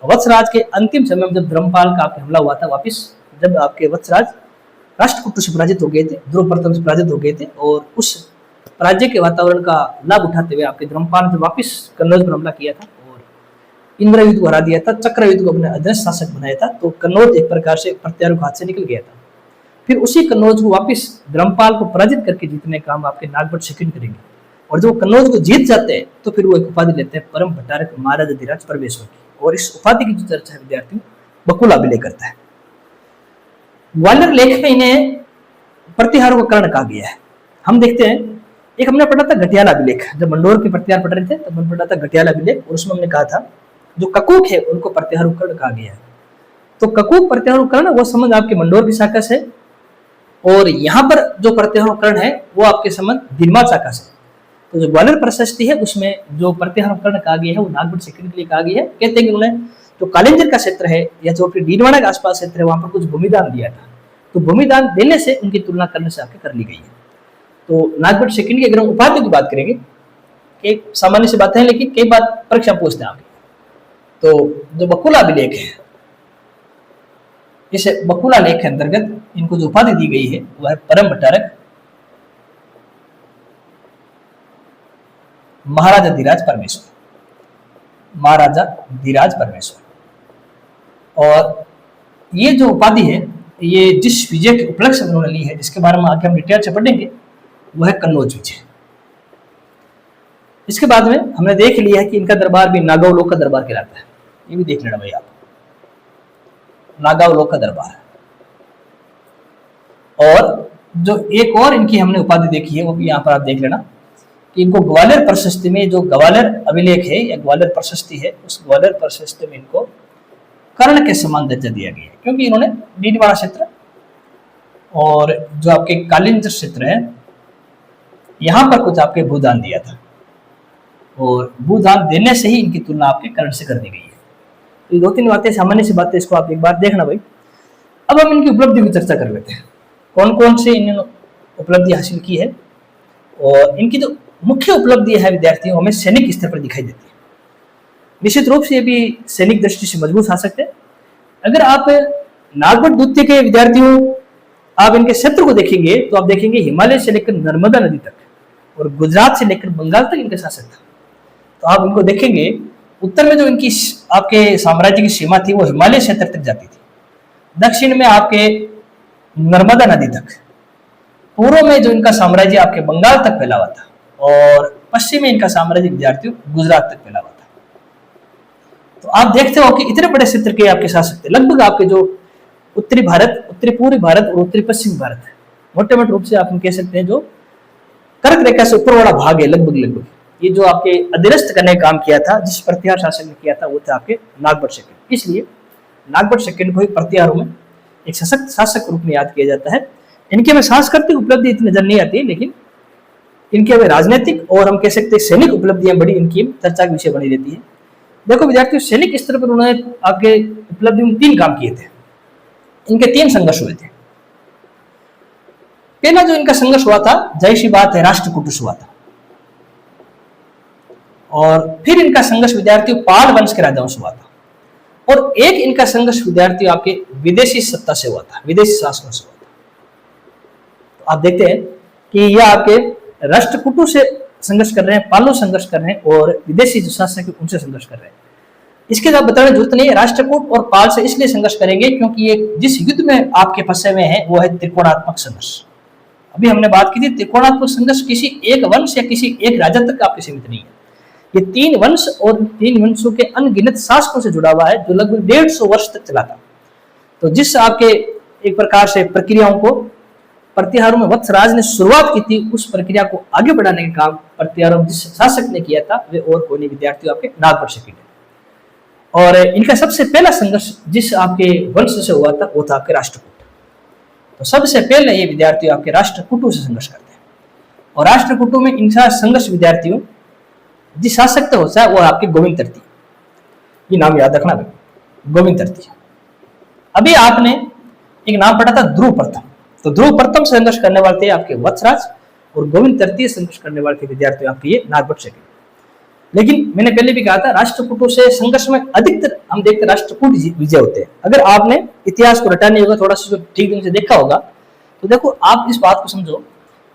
वत्सराज के अंतिम समय में जब धर्मपाल का आपके हमला हुआ था, वापिस जब आपके वत्सराज राष्ट्रकूट से पराजित हो गए थे, ध्रुव प्रथम से पराजित हो गए थे, और उस पराजय के वातावरण का लाभ उठाते हुए आपके धर्मपाल ने वापिस कन्नौज पर हमला किया था और इंद्रयुद्ध को हरा दिया था, चक्रयुद्ध को अपने अध्यक्ष शासक बनाया था। तो कन्नौज एक प्रकार से प्रत्यारों के हाथ से निकल गया था। फिर उसी कन्नौज को वापिस धर्मपाल को पराजित करके जीतने का काम आपके नागभट्ट सेकंड करेंगे, और जब कन्नौज को जीत जाते हैं तो फिर वो एक उपाधि लेते हैं परम भट्टारक महाराजा धीराज परमेश्वर की। और इस उपाधि की जो चर्चा है विद्यार्थियों बकुला अभिलेख करता है। ग्वालियर लेख में इन्हें प्रतिहारों का कर्ण कहा गया है। हम देखते हैं, एक हमने पढ़ा था घटियाला अभिलेख, जब मंडोर के प्रतिहार पढ़ रहे थे तब हमने पढ़ा था घटियाला अभिलेख, और उसमें हमने कहा था जो ककूक है उनको प्रतिहार कर्ण कहा गया है। तो ककूक प्रतिहार कर्ण वो संबंध आपके मंडोर की शाखा से, और यहाँ पर जो प्रतिहार कर्ण है वो आपके संबंध दिलमार शाखा से। तो जो ग्वालियर प्रशस्ति है उसमें जो प्रतिहार कर्ण कहा गया है वो नागभट्ट सेकंड के लिए कहा गया है। कहते हैं कि उन्होंने जो कालिंजर का क्षेत्र है या जो फिर डीडवाना के आसपास क्षेत्र है वहां पर कुछ भूमिदान दिया था, तो भूमिदान देने से उनकी तुलना करने से आपके कर ली गई है। तो नागभट्ट सेकंड की अगर हम उपाधि की बात करेंगे एक सामान्य सी बातें हैं, लेकिन कई बार परीक्षा पूछते हैं आपके। तो जो बकुला अभिलेख है, इस बकुला लेख के अंतर्गत इनको जो उपाधि दी गई है वह है परम भट्टारक महाराजा धीराज परमेश्वर, महाराजा धीराज परमेश्वर। और ये जो उपाधि है, ये जिस विजय के उपलक्ष्य में उन्होंने ली है, जिसके बारे में आगे हम डिटेल से पढ़ेंगे, वह है कन्नौज विजय। इसके बाद में हमने देख लिया है कि इनका दरबार भी नागावलोक का दरबार कहलाता है। ये भी देख लेना भाई आप, नागावलोक का दरबार। और जो एक और इनकी हमने उपाधि देखी है, वो भी यहाँ पर आप देख लेना कि इनको ग्वालियर प्रशस्ति में, जो ग्वालियर अभिलेख है या ग्वालियर प्रशस्ति है, उस ग्वालियर प्रशस्ति में इनको कर्ण के समान दर्जा दिया गया है, क्योंकि इन्होंने डीडवाड़ा क्षेत्र और जो आपके कालिंज क्षेत्र है, यहाँ पर कुछ आपके भूदान दिया था, और भूदान देने से ही इनकी तुलना आपके कर्ण से कर दी गई है। तो ये दो तीन बातें, सामान्य सी बातें, इसको आप एक बार देखना भाई। अब हम इनकी उपलब्धि की चर्चा कर लेते हैं, कौन कौन से इन्होंने उपलब्धि हासिल की है। और इनकी जो मुख्य उपलब्धि है विद्यार्थियों, हमें सैनिक स्तर पर दिखाई देती है। निश्चित रूप से ये भी सैनिक दृष्टि से मजबूत शासक है। अगर आप नागभट्ट द्वितीय के विद्यार्थियों, आप इनके क्षेत्र को देखेंगे तो आप देखेंगे हिमालय से लेकर नर्मदा नदी तक और गुजरात से लेकर बंगाल तक इनका शासक था। तो आप इनको देखेंगे, उत्तर में जो इनकी आपके साम्राज्य की सीमा थी वो हिमालय क्षेत्र तक जाती थी, दक्षिण में आपके नर्मदा नदी तक, पूर्व में जो इनका साम्राज्य आपके बंगाल तक फैला हुआ था, और पश्चिम में इनका साम्राज्य विद्यार्थियों गुजरात तक फैला हुआ था। तो आप देखते हो कि इतने बड़े क्षेत्र के आपके शासक थे। लगभग आपके जो उत्तरी भारत, उत्तरी पूर्वी भारत और उत्तरी पश्चिमी भारत है, मोटे मोटे रूप से आप कह सकते हैं जो कर्क रेखा से ऊपर वाला भाग है, लगभग ये जो आपके अधीनस्थ करने का काम किया था, जिस प्रतिहार शासक ने किया था, वो था आपके नागभट्ट सेकंड। इसलिए नागभट्ट सेकंड को ही प्रतिहारों में एक सशक्त शासक रूप में याद किया जाता है। इनके में सांस्कृतिक उपलब्धि इतनी नजर नहीं आती, लेकिन इनके अभी राजनीतिक और हम कह सकते हैं सैनिक उपलब्धियां बड़ी इनकी चर्चा का विषय बनी रहती है। देखो विद्यार्थियों, सैनिक स्तर पर उन्होंने आपके उपलब्धि में 3 काम किए थे। इनके 3 संघर्ष हुए थे। पहला जो इनका संघर्ष हुआ था, जाहिर सी बात है, राष्ट्रकूट हुआ था। और फिर इनका संघर्ष विद्यार्थियों पाल वंश के राजाओं से हुआ था, और एक इनका संघर्ष विद्यार्थियों आपके विदेशी सत्ता से हुआ था, विदेशी शासकों से हुआ था। तो आप देखते हैं कि यह आपके राष्ट्रकूटों से संघर्ष कर रहे हैं, पालो संघर्ष कर रहे हैं, और विदेशी जो शासक है उनसे संघर्ष कर रहे हैं। इसके बाद बताने की जरूरत नहीं है, राष्ट्रकूट और पाल से इसलिए संघर्ष करेंगे क्योंकि ये जिस युद्ध में आपके फंसे हुए हैं वो है त्रिकोणात्मक संघर्ष। अभी हमने बात की थी, त्रिकोणात्मक संघर्ष किसी एक वंश या किसी एक राजा तक आपके सीमित नहीं है। ये 3 वंश और 3 वंशों के अनगिनत शासकों से जुड़ा हुआ है, जो लगभग 150 वर्ष तक चला था। तो जिस आपके एक प्रकार से प्रक्रियाओं को प्रतिहारों में वत्सराज ने शुरुआत की थी, उस प्रक्रिया को आगे बढ़ाने का काम प्रतिहारों में जिस शासक ने किया था, वे और कोई नहीं विद्यार्थियों आपके नागभट्ट सेकंड है। और इनका सबसे पहला संघर्ष जिस आपके वंश से हुआ था, वो था आपके राष्ट्रकूट। तो सबसे पहले ये विद्यार्थियों आपके राष्ट्रकूटों से संघर्ष करते हैं, और राष्ट्रकूटों में इनका संघर्ष विद्यार्थियों जिस शासक तक होता है वो आपके गोविंद तृतीय। ये नाम याद रखना भाई, गोविंद तृतीय। अभी आपने एक नाम पढ़ा था ध्रुव प्रथम, तो ध्रुव प्रथम से संघर्ष करने वाले थे आपके वत्सराज, और गोविंद तृतीय संघर्ष करने वाले थे विद्यार्थियों आपके ये नागभट्ट सेकंड। लेकिन मैंने पहले भी कहा था, राष्ट्रकूटों से संघर्ष में अधिकतर हम देखते राष्ट्रकूट विजय होते हैं। अगर आपने इतिहास को रटा नहीं होगा, थोड़ा सा ठीक ढंग से देखा होगा, तो देखो आप इस बात को समझो,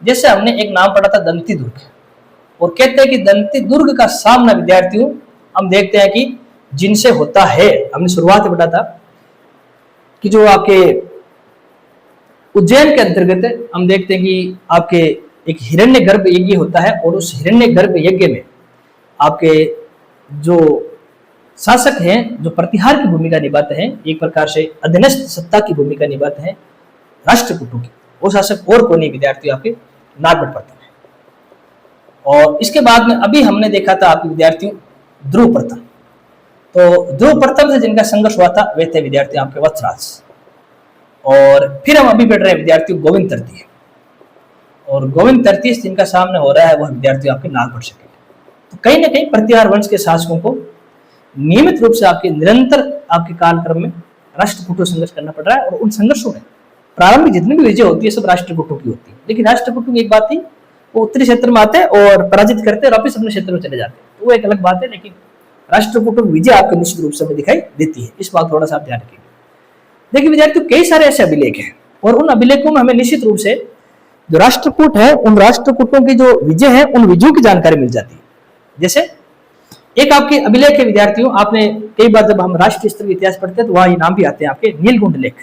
जैसे हमने एक नाम पढ़ा था दंती दुर्ग, और कहते हैं कि दंती दुर्ग का सामना विद्यार्थियों हम देखते हैं कि जिनसे होता है, हमने शुरुआत में पढ़ा था कि जो आपके उज्जैन के अंतर्गत हम देखते हैं कि आपके एक हिरण्यगर्भ यज्ञ होता है, और उस हिरण्यगर्भ यज्ञ में आपके जो शासक हैं, जो प्रतिहार की भूमिका निभाते हैं, एक प्रकार से अधीनस्थ सत्ता की भूमिका निभाते हैं राष्ट्रकूटों की, वो शासक और कोई नहीं विद्यार्थी आपके नागभट्ट प्रथम है। और इसके बाद में अभी हमने देखा था आपके विद्यार्थियों ध्रुव प्रथम। तो ध्रुव प्रथम से जिनका संघर्ष हुआ था वे थे विद्यार्थी आपके वत्सराज। और फिर हम अभी पढ़ रहे हैं विद्यार्थियों गोविंद तृतीय, और गोविंद तृतीय जिनका सामने हो रहा है वह विद्यार्थी आपके नागभट्ट सेकंड। तो कहीं ना कहीं प्रतिहार वंश के शासकों को नियमित रूप से आपके निरंतर आपके कालक्रम में राष्ट्रकूटों से संघर्ष करना पड़ रहा है, और उन संघर्षों में प्रारंभिक जितनी भी विजय होती है सब राष्ट्रकूटों की होती है। लेकिन राष्ट्रकूटों की एक बात थी, वो उत्तरी क्षेत्र में आते हैं और पराजित करते हैं और वापिस अपने क्षेत्र में चले जाते हैं, तो वो एक अलग बात है। लेकिन राष्ट्रकूटों की विजय आपको निश्चित रूप से हमें दिखाई देती है, इस बात थोड़ा सा आप ध्यान रखिए। देखिए विद्यार्थियों, कई सारे ऐसे अभिलेख हैं और उन अभिलेखों में हमें निश्चित रूप से जो राष्ट्रकूट है उन राष्ट्रकूटों की जो विजय है उन विजयों की जानकारी मिल जाती है। जैसे एक आपके अभिलेख है विद्यार्थियों, आपने कई बार जब हम राष्ट्रीय स्तर का इतिहास पढ़ते हैं तो वहां ये नाम भी आते हैं आपके, नीलगुंड लेख,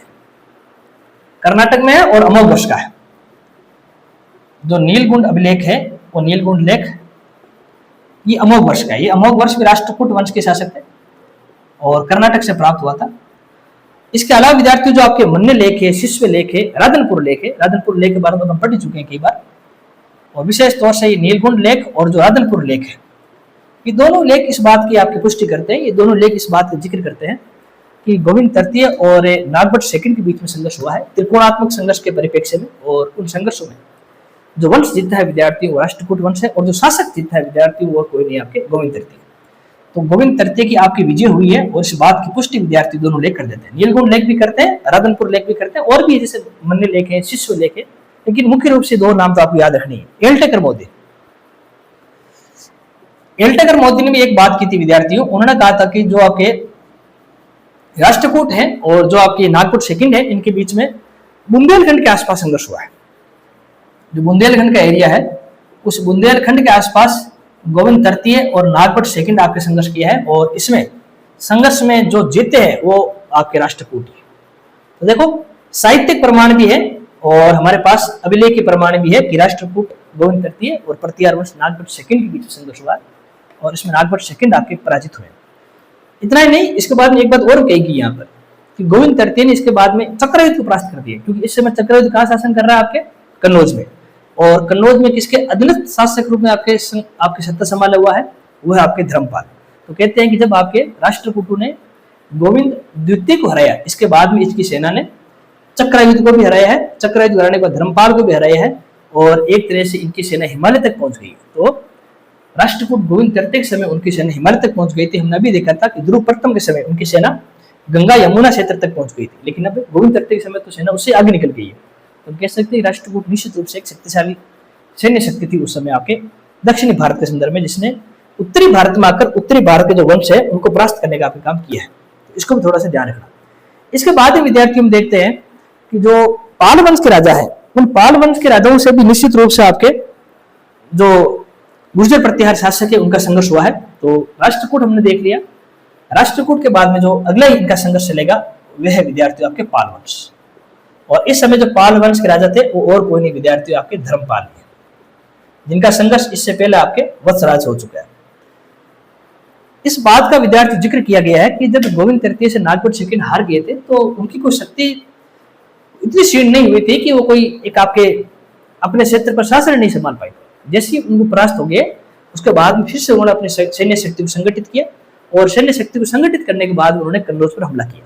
कर्नाटक में है और अमोघ वर्ष का है। जो नीलगुंड अभिलेख है वो नीलगुंड लेख ये अमोघ वर्ष का है। ये अमोघ वर्ष भी राष्ट्रकूट वंश के शासक थे और कर्नाटक से प्राप्त हुआ था। इसके अलावा विद्यार्थियों जो आपके मन्य लेख है, शिष्य लेख है, राधनपुर लेख है, राधनपुर लेख के बारे में हम पढ़ चुके हैं कई बार, और विशेष तौर से ये नीलगुंड लेख और जो राधनपुर लेख है, ये दोनों लेख इस बात की आपकी पुष्टि करते हैं, ये दोनों लेख इस बात का जिक्र करते हैं कि गोविंद तृतीय और नागभट्ट सेकंड के बीच में संघर्ष हुआ है, त्रिकोणात्मक संघर्ष के परिप्रेक्ष्य में। और उन संघर्षों में जो वंश जीता है विद्यार्थी वो राष्ट्रकूट वंश है, और जो शासक जीता है विद्यार्थी वो कोई नहीं आपके गोविंद तृतीय। तो गोविंद तृतीय की आपकी विजय हुई है और इस बात की पुष्टि विद्यार्थी दोनों लेख कर देते हैं। नीलगुंड लेख भी करते हैं, राधनपुर लेख भी करते हैं, और भी जैसे मन्य लेख है, शिष्य लेख है, लेकिन मुख्य रूप से दो नाम तो आपको याद रखनी है। एल्टेकर मोदी, एल्टेकर मोदी ने भी एक बात की थी विद्यार्थियों, उन्होंने कहा था कि जो आपके राष्ट्रकूट है और जो आपके नागपुर सेकंड है इनके बीच में बुंदेलखंड के आसपास संघर्ष हुआ है। जो बुंदेलखंड का एरिया है उस बुंदेलखंड के आसपास गोविंद तृतीय और नागभट्ट सेकंड आपके संघर्ष किया है, और इसमें संघर्ष में जो जीते हैं वो आपके राष्ट्रकूट है। तो देखो साहित्यिक प्रमाण भी है और हमारे पास अभिलेख के प्रमाण भी है कि राष्ट्रकूट गोविंद तृतीय और प्रतिहार वंश नागभट्ट सेकंड के बीच संघर्ष हुआ है और इसमें नागभट्ट सेकंड आपके पराजित हुए। इतना ही नहीं, इसके बाद में एक बात और कहेगी यहाँ पर कि गोविंद तृतीय ने इसके बाद में चक्रयुद्ध को परास्त कर दिया, क्योंकि इस समय चक्रयुद्ध कहाँ शासन कर रहा है आपके कन्नौज में, और कन्नौज में किसके अधीनस्थ शासक रूप में आपके सत्ता संभाला हुआ है वो है आपके धर्मपाल। तो कहते हैं कि जब आपके राष्ट्रकूटों ने गोविंद द्वितीय को हराया, इसके बाद में इसकी सेना ने चक्रयुद्ध को भी हराया है, चक्रयुद्ध हराने के बाद धर्मपाल को भी हराया है, और एक तरह से इनकी सेना हिमालय तक पहुंच गई। तो राष्ट्रकूट गोविंद तृतीय के समय उनकी सेना हिमालय तक पहुंच गई थी। हमने अभी देखा था कि ध्रुव प्रथम के समय उनकी सेना गंगा यमुना क्षेत्र तक पहुंच गई थी, लेकिन अब गोविंद तृतीय के समय तो सेना उससे आगे निकल गई है। तो कह सकते हैं राष्ट्रकूट निश्चित रूप से एक शक्तिशाली सैन्य शक्ति थी उस समय आपके दक्षिणी भारत के संदर्भ में, जिसने उत्तरी भारत में आकर उत्तरी भारत के जो वंश है उनको परास्त करने का काम किया है। तो इसको भी थोड़ा सा ध्यान रखना। इसके बाद विद्यार्थी हम देखते हैं कि जो पाल वंश के राजा है उन पाल वंश के राजाओं से भी निश्चित रूप से आपके जो गुर्जर प्रतिहार शासक है उनका संघर्ष हुआ है। तो राष्ट्रकूट हमने देख लिया। राष्ट्रकूट के बाद में जो अगला इनका संघर्ष चलेगा वह है विद्यार्थियों आपके पाल वंश, और इस समय जो पाल वंश के राजा थे वो और कोई नहीं विद्यार्थियों आपके धर्मपाल है, जिनका संघर्ष इससे पहले आपके वत्सराज हो चुका है। इस बात का विद्यार्थी जिक्र किया गया है कि जब गोविंद तृतीय से नागभट्ट सेकंड हार गए थे तो उनकी कोई शक्ति इतनी क्षीण नहीं हुई थी कि वो कोई एक आपके अपने क्षेत्र पर शासन नहीं संभाल पाए। जैसे ही उनको परास्त हो गए उसके बाद फिर से उन्होंने अपने सैन्य शक्ति को संगठित किया, और सैन्य शक्ति को संगठित करने के बाद उन्होंने कन्नौज पर हमला किया,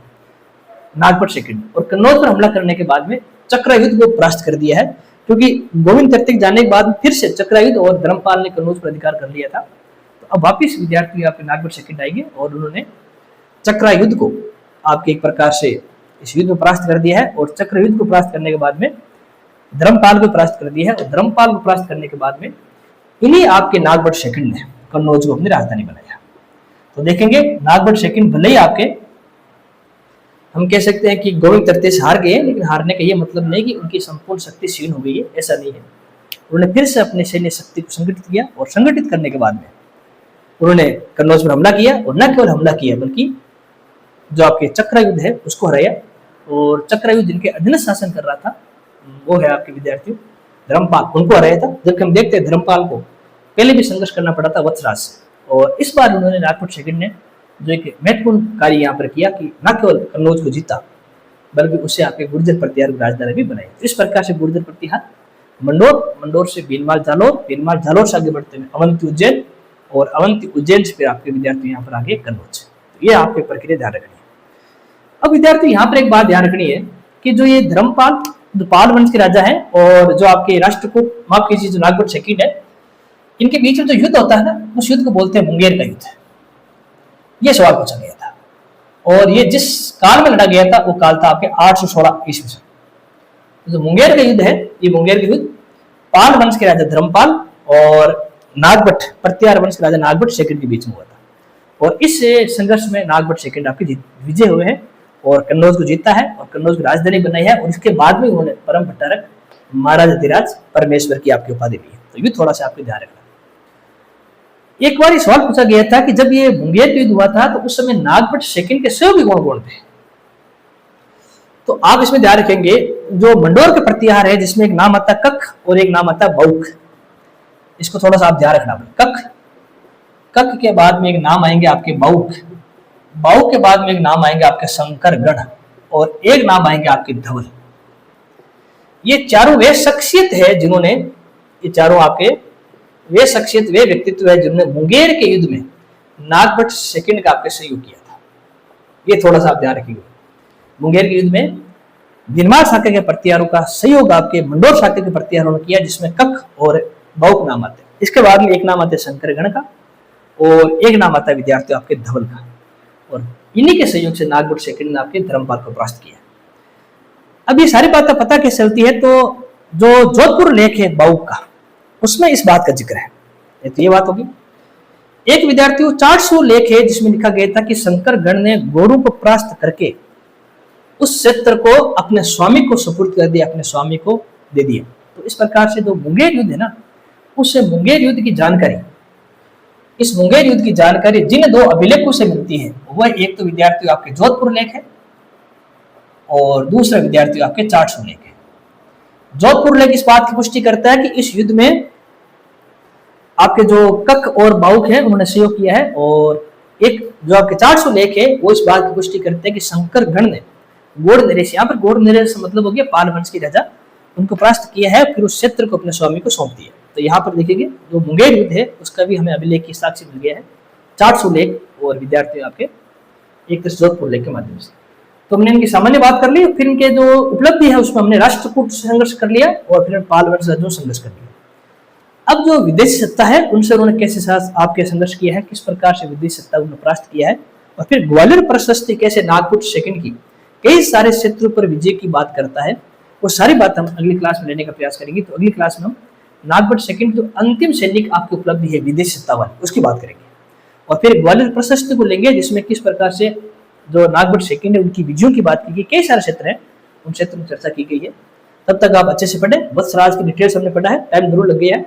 नागभट्ट सेकंड, और कन्नौज पर हमला करने के बाद में चक्रयुद्ध को परास्त कर दिया है, क्योंकि गोविंद तृतीय जाने के बाद फिर से चक्रयुद्ध और धर्मपाल ने कन्नौज पर अधिकार कर लिया था। तो अब वापिस विद्यार्थी आपके नागभट्ट सेकंड आएंगे और उन्होंने चक्रयुद्ध को आपके एक प्रकार से इस युद्ध में परास्त कर दिया है, और चक्रयुद्ध को परास्त करने के बाद में धर्मपाल को परास्त कर दिया है, और धर्मपाल को परास्त करने के बाद में इन्हीं आपके नागभट्ट सेकंड ने कन्नौज को अपनी राजधानी बनाया। तो देखेंगे नागभट्ट सेकंड भले ही आपके हम कह सकते हैं कि गोविंद तृतीय से हार गए, लेकिन हारने का ये मतलब नहीं कि उनकी संपूर्ण शक्ति क्षीण हो गई है, ऐसा नहीं है। उन्होंने फिर से अपने सैन्य शक्ति को संगठित किया, और संगठित करने के बाद में उन्होंने कन्नौज पर हमला किया, और न केवल हमला किया बल्कि जो आपके चक्रयुद्ध है उसको हराया। और चक्रयुद्ध जिनके अधीनस्थ शासन कर रहा था वो है आपके विद्यार्थियों धर्मपाल, उनको हराया था। जबकि हम देखते हैं धर्मपाल को पहले भी संघर्ष करना पड़ा था वत्सराज से, और इस बार उन्होंने नागभट्ट सेकंड ने जो एक महत्वपूर्ण कार्य यहाँ पर किया कि न केवल कन्नौज को जीता बल्कि उसे आपके गुर्जर प्रतिहार राजधानी भी बनाई। तो इस प्रकार से गुर्जर प्रतिहार मंडोर, मंडोर से भीनमाल जालोर, भीनमाल जालोर से आगे बढ़ते हुए अवंती उज्जैन, और अवंती उज्जैन से फिर आपके विद्यार्थी यहाँ पर आगे कन्नौज। तो ये आपके प्रक्रिया ध्यान रखनी है। अब विद्यार्थी यहाँ पर एक बात ध्यान रखनी है कि जो ये धर्मपाल जो पाल वंश के राजा है और जो आपके राष्ट्रकूट माफ कीजिए जो नागभट्ट सेकंड है, इनके बीच में जो युद्ध होता है ना उस युद्ध को बोलते हैं मुंगेर का युद्ध। ये सवाल पूछा गया था, और ये जिस काल में लड़ा गया था वो काल था आपके 816 ईस्वी से। जो मुंगेर का युद्ध है, ये मुंगेर का युद्ध पाल वंश के राजा धर्मपाल और नागभट्ट प्रत्याहार वंश के राजा नागभट्ट सेकंड के बीच में हुआ था। और इस संघर्ष में नागभट्ट सेकंड आपके विजय हुए हैं और कन्नौज को जीता है और कन्नौज की राजधानी बनाई है। और इसके बाद में उन्होंने परम भट्टारक महाराज अधिराज परमेश्वर की आपकी उपाधि ली है। तो ये थोड़ा सा आपको ध्यान रखना। एक बार सवाल पूछा गया था कि जब ये मुंगेर युद्ध हुआ था तो उस समय नागभट्ट सेकंड के सहयोगी कौन कौन थे। तो आप इसमें ध्यान रखेंगे जो मंडोर के प्रतिहार है जिसमें एक नाम आता कक और एक नाम आता बाउक, इसको थोड़ा सा आप ध्यान रखना। कक के बाद में एक नाम आएंगे आपके बाउक, बाउक के बाद में एक नाम आएंगे आपके शंकर गण और एक नाम आएंगे आपके धवल। ये चारों वे शख्सियत है जिन्होंने, ये चारों आपके वे शख्सियत वे व्यक्तित्व है जिन्होंने मुंगेर के युद्ध में नागभट्ट सेकंड का आपके सहयोग किया था। ये थोड़ा सा आप ध्यान रखेंगे। मुंगेर के युद्ध में भिनमार शाखा के प्रतिहारों का सहयोग आपके मंडोर शाखा के प्रतिहारों ने किया जिसमें कक और बाउक नाम आते। इसके बाद में एक नाम आता है शंकर गण का और एक नाम आता है विद्यार्थी आपके धवल का। और इन्हीं के सहयोग से नागभट्ट सेकंड ने आपके धर्मपाल को परास्त किया। अब ये सारी बातें पता कैसे चलती है, तो जो जोधपुर लेख है बाउक का उसमें इस बात का जिक्र है। तो ये बात होगी। एक विद्यार्थी 400 लेख है जिसमें लिखा गया था कि शंकर गण ने गोरू को परास्त करके उस क्षेत्र को अपने स्वामी को सुपुर्द कर दिया, अपने स्वामी को दे दिया। तो इस प्रकार से जो मुंगेर युद्ध है ना, उससे मुंगेर युद्ध की जानकारी, इस मुंगेर युद्ध की जानकारी जिन दो अभिलेखों से मिलती है वह एक तो विद्यार्थी आपके जोधपुर लेख है और दूसरा विद्यार्थी आपके 400 लेख है। जोधपुर लेख इस बात की पुष्टि करता है कि इस युद्ध में आपके जो कक और बाउक है उन्होंने सहयोग किया है और एक जो आपके 400 लेख है वो इस बात की पुष्टि करते हैं कि शंकर गण ने गोड़ नरेश, यहाँ पर गोड़ नरेश मतलब हो गया पाल वंश के राजा, उनको परास्त किया है फिर उस क्षेत्र को अपने स्वामी को सौंप दिया। तो यहाँ पर देखेंगे जो मुंगेर युद्ध है उसका भी हमें अभिलेख की साक्ष्य मिल गया है 400 लेख और विद्यार्थी आपके एक तरह जोधपुर लेख के माध्यम से। तो हमने इनकी सामान्य बात कर ली, फिर इनके जो उपलब्धि है उसमें हमने राष्ट्रकूट संघर्ष कर लिया और फिर पाल वंश राजाओं संघर्ष कर लिया। अब जो विदेशी सत्ता है उनसे उन्होंने कैसे साथ आपके संघर्ष किया है, किस प्रकार से विदेशी सत्ता उन्होंने परास्त किया है और फिर ग्वालियर प्रशस्ति कैसे नागभट्ट सेकंड की कई सारे क्षेत्रों पर विजय की बात करता है, वो सारी बात हम अगली क्लास में लेने का प्रयास करेंगे। तो अगली क्लास में हम नागभट्ट सेकंड जो अंतिम सैनिक आपकी उपलब्धि है विदेशी सत्ता वाली उसकी बात करेंगे और फिर ग्वालियर प्रशस्ति को लेंगे जिसमें किस प्रकार से जो नागभट्ट सेकंड है उनकी विजयों की बात की गई, कई सारे क्षेत्र हैं उन क्षेत्रों में चर्चा की गई है। तब तक आप अच्छे से पढ़े। वत्सराज की डिटेल्स हमने पढ़ा है, टाइम जरूर लग गया है।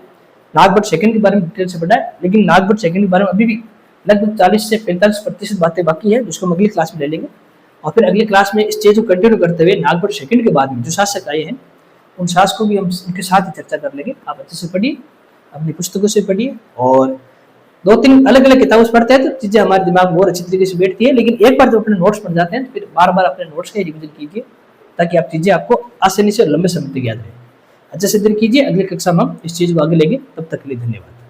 नागभट्ट सेकंड के बारे में डिटेल से पढ़ा है, लेकिन नागभट्ट सेकंड के बारे में अभी भी लगभग 40 से 45% बातें बाकी है जिसको हम अगली क्लास में ले लेंगे। और फिर अगली क्लास में इस चीज को कंटिन्यू करते हुए नागभट्ट सेकंड के बाद में जो शासक आए हैं उन शासकों की हम उनके साथ ही चर्चा कर लेंगे। आप अच्छे से पढ़िए, अपनी पुस्तकों से पढ़िए और 2-3 अलग अलग किताबों से पढ़ते हैं तो चीजें हमारे दिमाग में और अच्छी तरीके से बैठती है। लेकिन एक बार जब अपने नोट्स पढ़ जाते हैं तो फिर बार बार अपने नोट्स का रिविजन कीजिए ताकि आप चीजें आपको आसानी से लंबे समय तक याद रहे। अच्छे से दिन कीजिए। अगली कक्षा में हम इस चीज को आगे लेंगे। तब तक के लिए धन्यवाद।